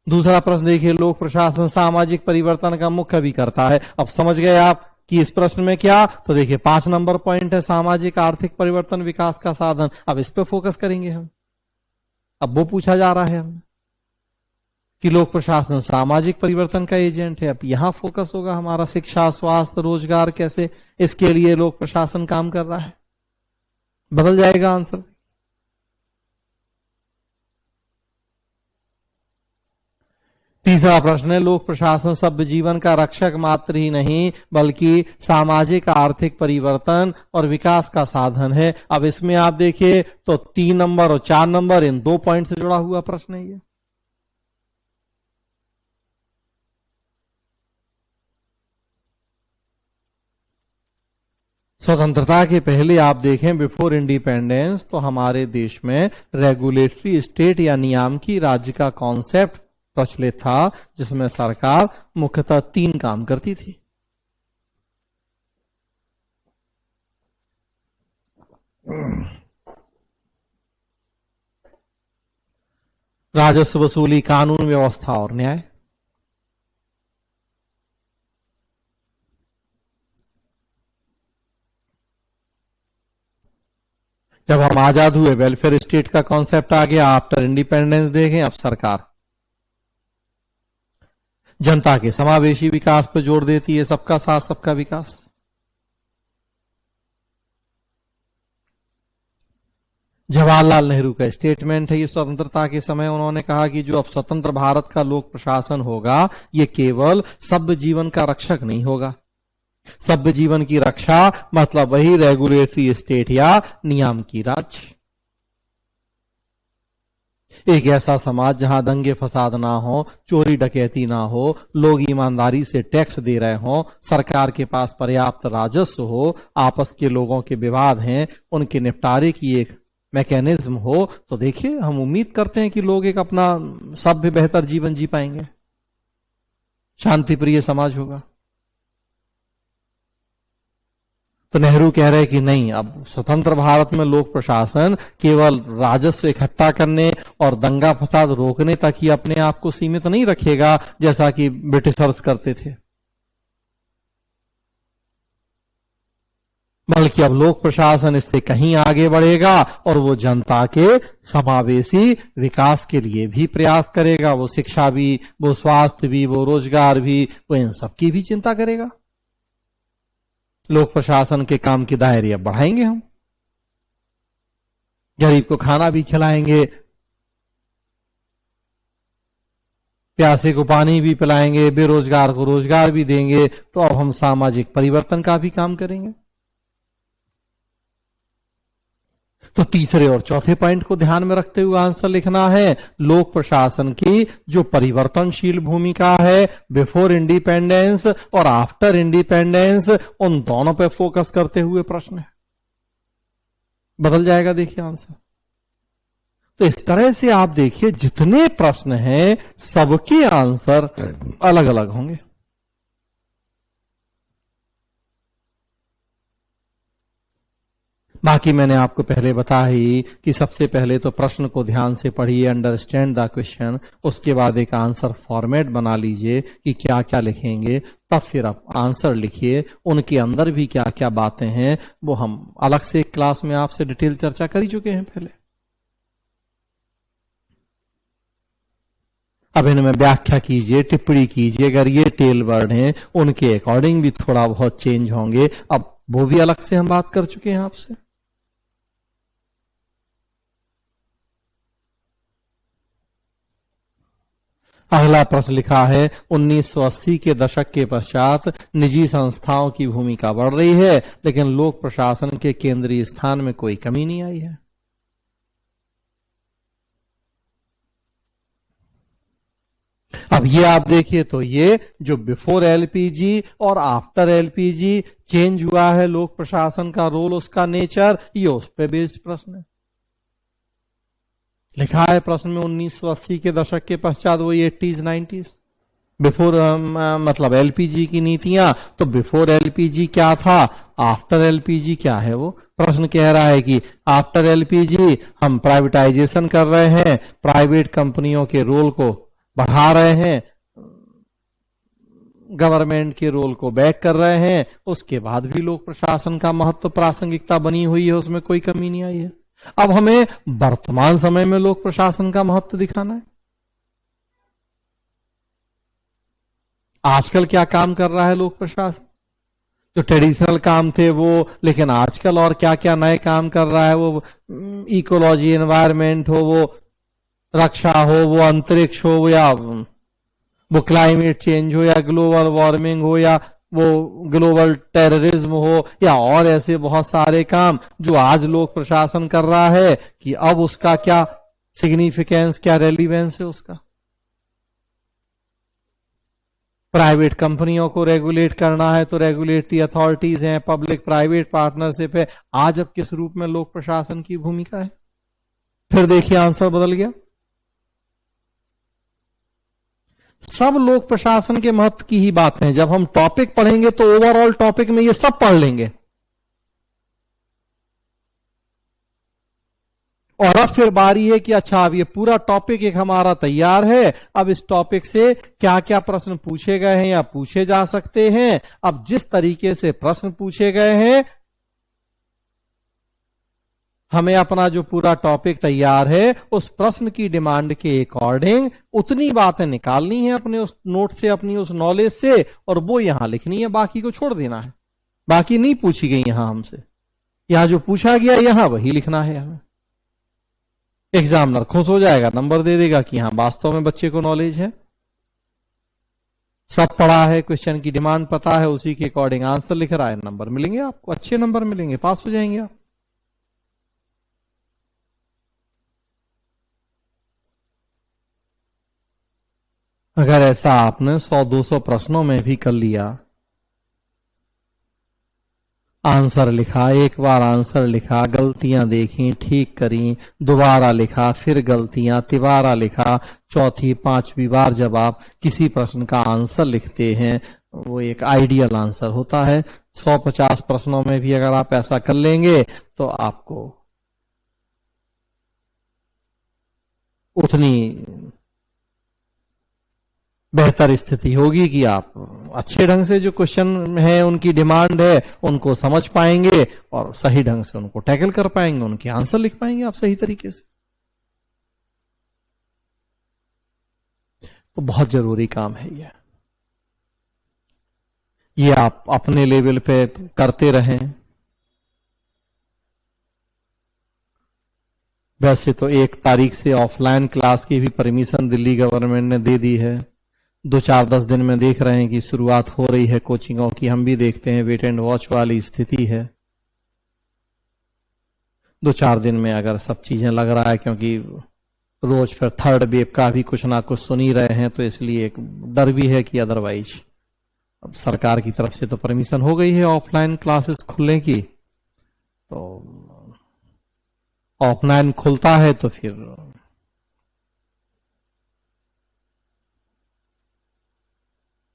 दूसरा प्रश्न देखिए, लोक प्रशासन सामाजिक परिवर्तन का मुख्य भी करता है। अब समझ गए आप कि इस प्रश्न में क्या, तो देखिए 5 नंबर पॉइंट है, सामाजिक आर्थिक परिवर्तन विकास का साधन। अब इस पे फोकस करेंगे हम। अब वो पूछा जा रहा है हमें कि लोक प्रशासन सामाजिक परिवर्तन का एजेंट है। अब यहां फोकस होगा हमारा शिक्षा, स्वास्थ्य, रोजगार, कैसे इसके लिए लोक प्रशासन काम कर रहा है। बदल जाएगा आंसर। तीसरा प्रश्न है, लोक प्रशासन सभ्य जीवन का रक्षक मात्र ही नहीं बल्कि सामाजिक आर्थिक परिवर्तन और विकास का साधन है। अब इसमें आप देखिए तो 3 नंबर और 4 नंबर, इन 2 पॉइंट से जुड़ा हुआ प्रश्न है ये। स्वतंत्रता के पहले आप देखें, बिफोर इंडिपेंडेंस, तो हमारे देश में रेगुलेटरी स्टेट या नियामकी राज्य का कॉन्सेप्ट प्रचलित था, जिसमें सरकार मुख्यतः 3 काम करती थी। राजस्व वसूली, कानून व्यवस्था और न्याय। जब हम आजाद हुए, वेलफेयर स्टेट का कॉन्सेप्ट आ गया। आफ्टर इंडिपेंडेंस देखें, अब सरकार जनता के समावेशी विकास पर जोर देती है, सबका साथ सबका विकास। जवाहरलाल नेहरू का स्टेटमेंट है ये स्वतंत्रता के समय, उन्होंने कहा कि जो अब स्वतंत्र भारत का लोक प्रशासन होगा, ये केवल सभ्य जीवन का रक्षक नहीं होगा। सभ्य जीवन की रक्षा मतलब वही रेगुलेटरी स्टेट या नियामकी राज्य। एक ऐसा समाज जहां दंगे फसाद ना हो, चोरी डकैती ना हो, लोग ईमानदारी से टैक्स दे रहे हो, सरकार के पास पर्याप्त राजस्व हो, आपस के लोगों के विवाद हैं उनके निपटारे की एक मैकेनिज्म हो, तो देखिए हम उम्मीद करते हैं कि लोग एक अपना सभ्य बेहतर जीवन जी पाएंगे, शांतिप्रिय समाज होगा। तो नेहरू कह रहे कि नहीं, अब स्वतंत्र भारत में लोक प्रशासन केवल राजस्व इकट्ठा करने और दंगा फसाद रोकने तक ही अपने आप को सीमित नहीं रखेगा, जैसा कि ब्रिटिशर्स करते थे, बल्कि अब लोक प्रशासन इससे कहीं आगे बढ़ेगा और वो जनता के समावेशी विकास के लिए भी प्रयास करेगा। वो शिक्षा भी, वो स्वास्थ्य भी, वो रोजगार भी, वो इन सब की भी चिंता करेगा। लोक प्रशासन के काम की दायरे अब बढ़ाएंगे हम, गरीब को खाना भी खिलाएंगे, प्यासे को पानी भी पिलाएंगे, बेरोजगार को रोजगार भी देंगे, तो अब हम सामाजिक परिवर्तन का भी काम करेंगे। तो तीसरे और चौथे पॉइंट को ध्यान में रखते हुए आंसर लिखना है, लोक प्रशासन की जो परिवर्तनशील भूमिका है बिफोर इंडिपेंडेंस और आफ्टर इंडिपेंडेंस, उन दोनों पे फोकस करते हुए प्रश्न है। बदल जाएगा देखिए आंसर। तो इस तरह से आप देखिए जितने प्रश्न हैं सबके आंसर अलग अलग होंगे। बाकी मैंने आपको पहले बताया ही कि सबसे पहले तो प्रश्न को ध्यान से पढ़िए, अंडरस्टैंड द क्वेश्चन, उसके बाद एक आंसर फॉर्मेट बना लीजिए कि क्या क्या लिखेंगे, तब फिर आप आंसर लिखिए। उनके अंदर भी क्या क्या बातें हैं वो हम अलग से क्लास में आपसे डिटेल चर्चा कर ही चुके हैं पहले। अब इनमें व्याख्या कीजिए, टिप्पणी कीजिए, अगर ये टेल वर्ड हैं उनके अकॉर्डिंग भी थोड़ा बहुत चेंज होंगे। अब वो भी अलग से हम बात कर चुके हैं आपसे। अगला प्रश्न लिखा है 1980 के दशक के पश्चात निजी संस्थाओं की भूमिका बढ़ रही है, लेकिन लोक प्रशासन के केंद्रीय स्थान में कोई कमी नहीं आई है। अब ये आप देखिए तो ये जो बिफोर एलपीजी और आफ्टर एलपीजी चेंज हुआ है लोक प्रशासन का रोल, उसका नेचर, ये उस पे बेस्ड प्रश्न है। लिखा है प्रश्न में 1980 के दशक के पश्चात, वही 80s 90s बिफोर मतलब एलपीजी की नीतियां, तो बिफोर एलपीजी क्या था, आफ्टर एलपीजी क्या है। वो प्रश्न कह रहा है कि आफ्टर एलपीजी हम प्राइवेटाइजेशन कर रहे हैं, प्राइवेट कंपनियों के रोल को बढ़ा रहे हैं, गवर्नमेंट के रोल को बैक कर रहे हैं, उसके बाद भी लोक प्रशासन का महत्व प्रासंगिकता बनी हुई है, उसमें कोई कमी नहीं आई है। अब हमें वर्तमान समय में लोक प्रशासन का महत्व दिखाना है। आजकल क्या काम कर रहा है लोक प्रशासन, जो ट्रेडिशनल काम थे वो, लेकिन आजकल और क्या क्या नए काम कर रहा है, वो इकोलॉजी, एनवायरमेंट हो, वो रक्षा हो, वो अंतरिक्ष हो, या वो क्लाइमेट चेंज हो, या ग्लोबल वार्मिंग हो, या वो ग्लोबल टेररिज्म हो, या और ऐसे बहुत सारे काम जो आज लोक प्रशासन कर रहा है, कि अब उसका क्या सिग्निफिकेंस, क्या रेलिवेंस है उसका। प्राइवेट कंपनियों को रेगुलेट करना है तो रेगुलेटरी अथॉरिटीज हैं, पब्लिक प्राइवेट पार्टनरशिप है। आज अब किस रूप में लोक प्रशासन की भूमिका है, फिर देखिए आंसर बदल गया। सब लोक प्रशासन के महत्व की ही बात है। जब हम टॉपिक पढ़ेंगे तो ओवरऑल टॉपिक में ये सब पढ़ लेंगे, और अब फिर बारी है कि अच्छा अब ये पूरा टॉपिक एक हमारा तैयार है, अब इस टॉपिक से क्या क्या प्रश्न पूछे गए हैं या पूछे जा सकते हैं। अब जिस तरीके से प्रश्न पूछे गए हैं, हमें अपना जो पूरा टॉपिक तैयार है उस प्रश्न की डिमांड के अकॉर्डिंग उतनी बातें निकालनी है अपने उस नोट से, अपनी उस नॉलेज से, और वो यहां लिखनी है, बाकी को छोड़ देना है। बाकी नहीं पूछी गई यहां हमसे, यहां जो पूछा गया यहां वही लिखना है हमें। एग्जामिनर खुश हो जाएगा, नंबर दे देगा कि यहां वास्तव में बच्चे को नॉलेज है, सब पढ़ा है, क्वेश्चन की डिमांड पता है, उसी के अकॉर्डिंग आंसर लिख रहा है। नंबर मिलेंगे आपको, अच्छे नंबर मिलेंगे, पास हो जाएंगे आप। अगर ऐसा आपने 100-200 प्रश्नों में भी कर लिया, आंसर लिखा, एक बार आंसर लिखा, गलतियां देखी, ठीक करी, दोबारा लिखा, फिर गलतियां, तिबारा लिखा, चौथी पांचवी बार जब आप किसी प्रश्न का आंसर लिखते हैं, वो एक आइडियल आंसर होता है। 150 प्रश्नों में भी अगर आप ऐसा कर लेंगे तो आपको उतनी बेहतर स्थिति होगी कि आप अच्छे ढंग से जो क्वेश्चन है, उनकी डिमांड है, उनको समझ पाएंगे और सही ढंग से उनको टैकल कर पाएंगे, उनके आंसर लिख पाएंगे आप सही तरीके से। तो बहुत जरूरी काम है ये आप अपने लेवल पे करते रहें। वैसे तो 1 तारीख से ऑफलाइन क्लास की भी परमिशन दिल्ली गवर्नमेंट ने दे दी है। 2-4-10 दिन में देख रहे हैं कि शुरुआत हो रही है कोचिंगों की, हम भी देखते हैं, वेट एंड वॉच वाली स्थिति है। 2-4 दिन में अगर सब चीजें लग रहा है, क्योंकि रोज फिर थर्ड वेव का भी कुछ ना कुछ सुन ही रहे हैं, तो इसलिए एक डर भी है कि अदरवाइज अब सरकार की तरफ से तो परमिशन हो गई है ऑफलाइन क्लासेस खुलने की, तो ऑफलाइन खुलता है तो फिर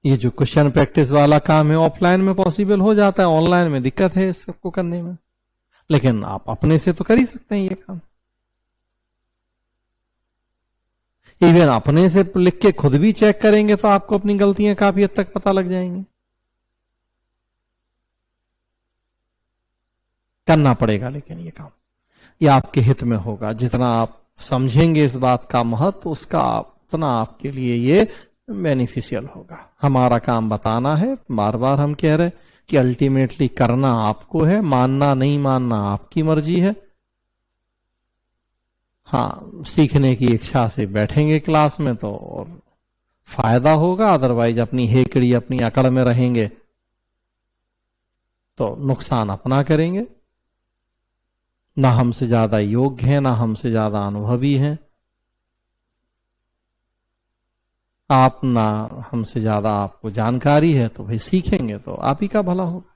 ये जो क्वेश्चन प्रैक्टिस वाला काम है ऑफलाइन में पॉसिबल हो जाता है, ऑनलाइन में दिक्कत है सबको करने में। लेकिन आप अपने से तो कर ही सकते हैं ये काम। इवन अपने से लिख के खुद भी चेक करेंगे तो आपको अपनी गलतियां काफी हद तक पता लग जाएंगी। करना पड़ेगा, लेकिन ये काम ये आपके हित में होगा। जितना आप समझेंगे इस बात का महत्व, उसका उतना आपके लिए ये बेनिफिशियल होगा। हमारा काम बताना है, बार बार हम कह रहे कि अल्टीमेटली करना आपको है, मानना नहीं मानना आपकी मर्जी है। हाँ, सीखने की इच्छा से बैठेंगे क्लास में तो और फायदा होगा, अदरवाइज अपनी हेकड़ी अपनी अकड़ में रहेंगे तो नुकसान अपना करेंगे। ना हमसे ज्यादा योग्य हैं, ना हमसे ज्यादा अनुभवी हैं आप, ना हमसे ज्यादा आपको जानकारी है, तो भाई सीखेंगे तो आप ही का भला होगा।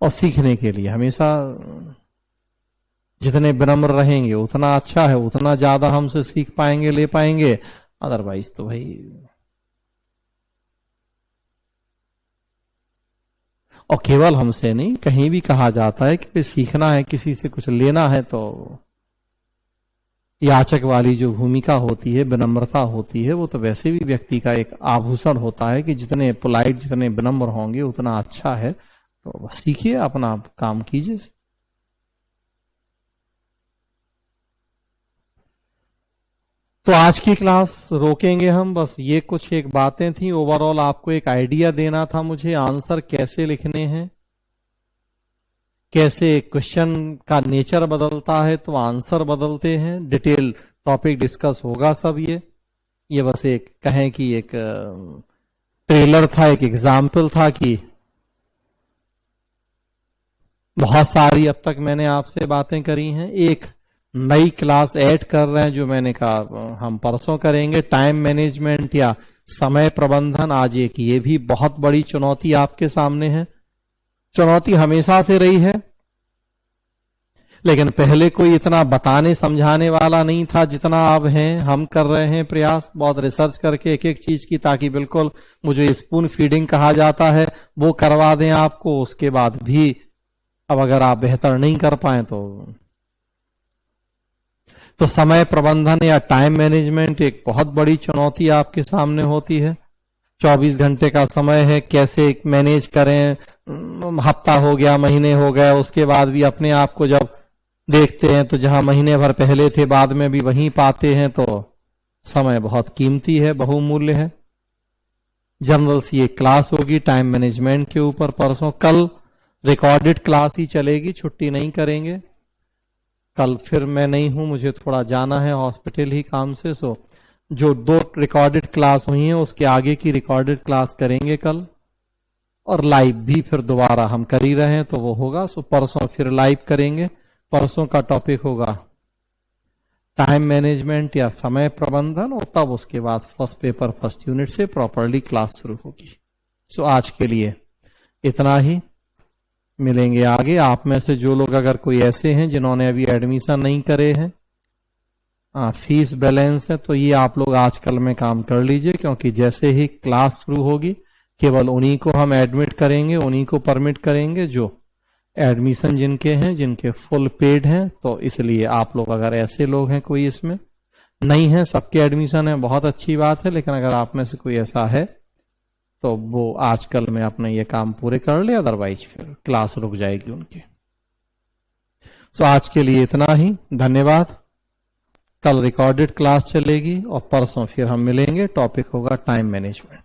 और सीखने के लिए हमेशा जितने विनम्र रहेंगे उतना अच्छा है, उतना ज्यादा हमसे सीख पाएंगे, ले पाएंगे। अदरवाइज तो भाई, और केवल हमसे नहीं, कहीं भी कहा जाता है कि सीखना है, किसी से कुछ लेना है, तो याचक वाली जो भूमिका होती है, विनम्रता होती है, वो तो वैसे भी व्यक्ति का एक आभूषण होता है कि जितने पोलाइट, जितने विनम्र होंगे उतना अच्छा है। तो बस सीखिए, अपना काम कीजिए। तो आज की क्लास रोकेंगे हम, बस ये कुछ एक बातें थी। ओवरऑल आपको एक आइडिया देना था मुझे, आंसर कैसे लिखने हैं, कैसे क्वेश्चन का नेचर बदलता है तो आंसर बदलते हैं। डिटेल टॉपिक डिस्कस होगा सब। ये बस एक कहें कि एक ट्रेलर था, एक एग्जाम्पल था कि बहुत सारी अब तक मैंने आपसे बातें करी हैं। एक नई क्लास ऐड कर रहे हैं जो मैंने कहा हम परसों करेंगे, टाइम मैनेजमेंट या समय प्रबंधन। आज एक ये भी बहुत बड़ी चुनौती आपके सामने है। चुनौती हमेशा से रही है, लेकिन पहले कोई इतना बताने समझाने वाला नहीं था जितना अब हैं। हम कर रहे हैं प्रयास बहुत रिसर्च करके एक एक चीज की, ताकि बिल्कुल मुझे स्पून फीडिंग कहा जाता है वो करवा दें आपको। उसके बाद भी अब अगर आप बेहतर नहीं कर पाए तो समय प्रबंधन या टाइम मैनेजमेंट एक बहुत बड़ी चुनौती आपके सामने होती है। 24 घंटे का समय है, कैसे मैनेज करें। हफ्ता हो गया, महीने हो गए, उसके बाद भी अपने आप को जब देखते हैं तो जहां महीने भर पहले थे बाद में भी वहीं पाते हैं। तो समय बहुत कीमती है, बहुमूल्य है। जनरल सी एक क्लास होगी टाइम मैनेजमेंट के ऊपर परसों। कल रिकॉर्डेड क्लास ही चलेगी, छुट्टी नहीं करेंगे। कल फिर मैं नहीं हूं, मुझे थोड़ा जाना है हॉस्पिटल ही काम से। सो जो 2 रिकॉर्डेड क्लास हुई हैं उसके आगे की रिकॉर्डेड क्लास करेंगे कल, और लाइव भी फिर दोबारा हम कर ही रहे हैं तो वो होगा। सो परसों फिर लाइव करेंगे। परसों का टॉपिक होगा टाइम मैनेजमेंट या समय प्रबंधन, और तब उसके बाद फर्स्ट पेपर फर्स्ट यूनिट से प्रॉपरली क्लास शुरू होगी। सो आज के लिए इतना ही, मिलेंगे आगे। आप में से जो लोग अगर कोई ऐसे हैं जिन्होंने अभी एडमिशन नहीं करे हैं, फीस बैलेंस है, तो ये आप लोग आजकल में काम कर लीजिए, क्योंकि जैसे ही क्लास शुरू होगी केवल उन्हीं को हम एडमिट करेंगे, उन्हीं को परमिट करेंगे जो एडमिशन जिनके हैं, जिनके फुल पेड हैं। तो इसलिए आप लोग अगर ऐसे लोग हैं, कोई इसमें नहीं है, सबके एडमिशन है, बहुत अच्छी बात है, लेकिन अगर आप में से कोई ऐसा है तो वो आजकल में अपने ये काम पूरे कर ले, अदरवाइज फिर क्लास रुक जाएगी उनकी। सो आज के लिए इतना ही, धन्यवाद। कल रिकॉर्डेड क्लास चलेगी और परसों फिर हम मिलेंगे, टॉपिक होगा टाइम मैनेजमेंट।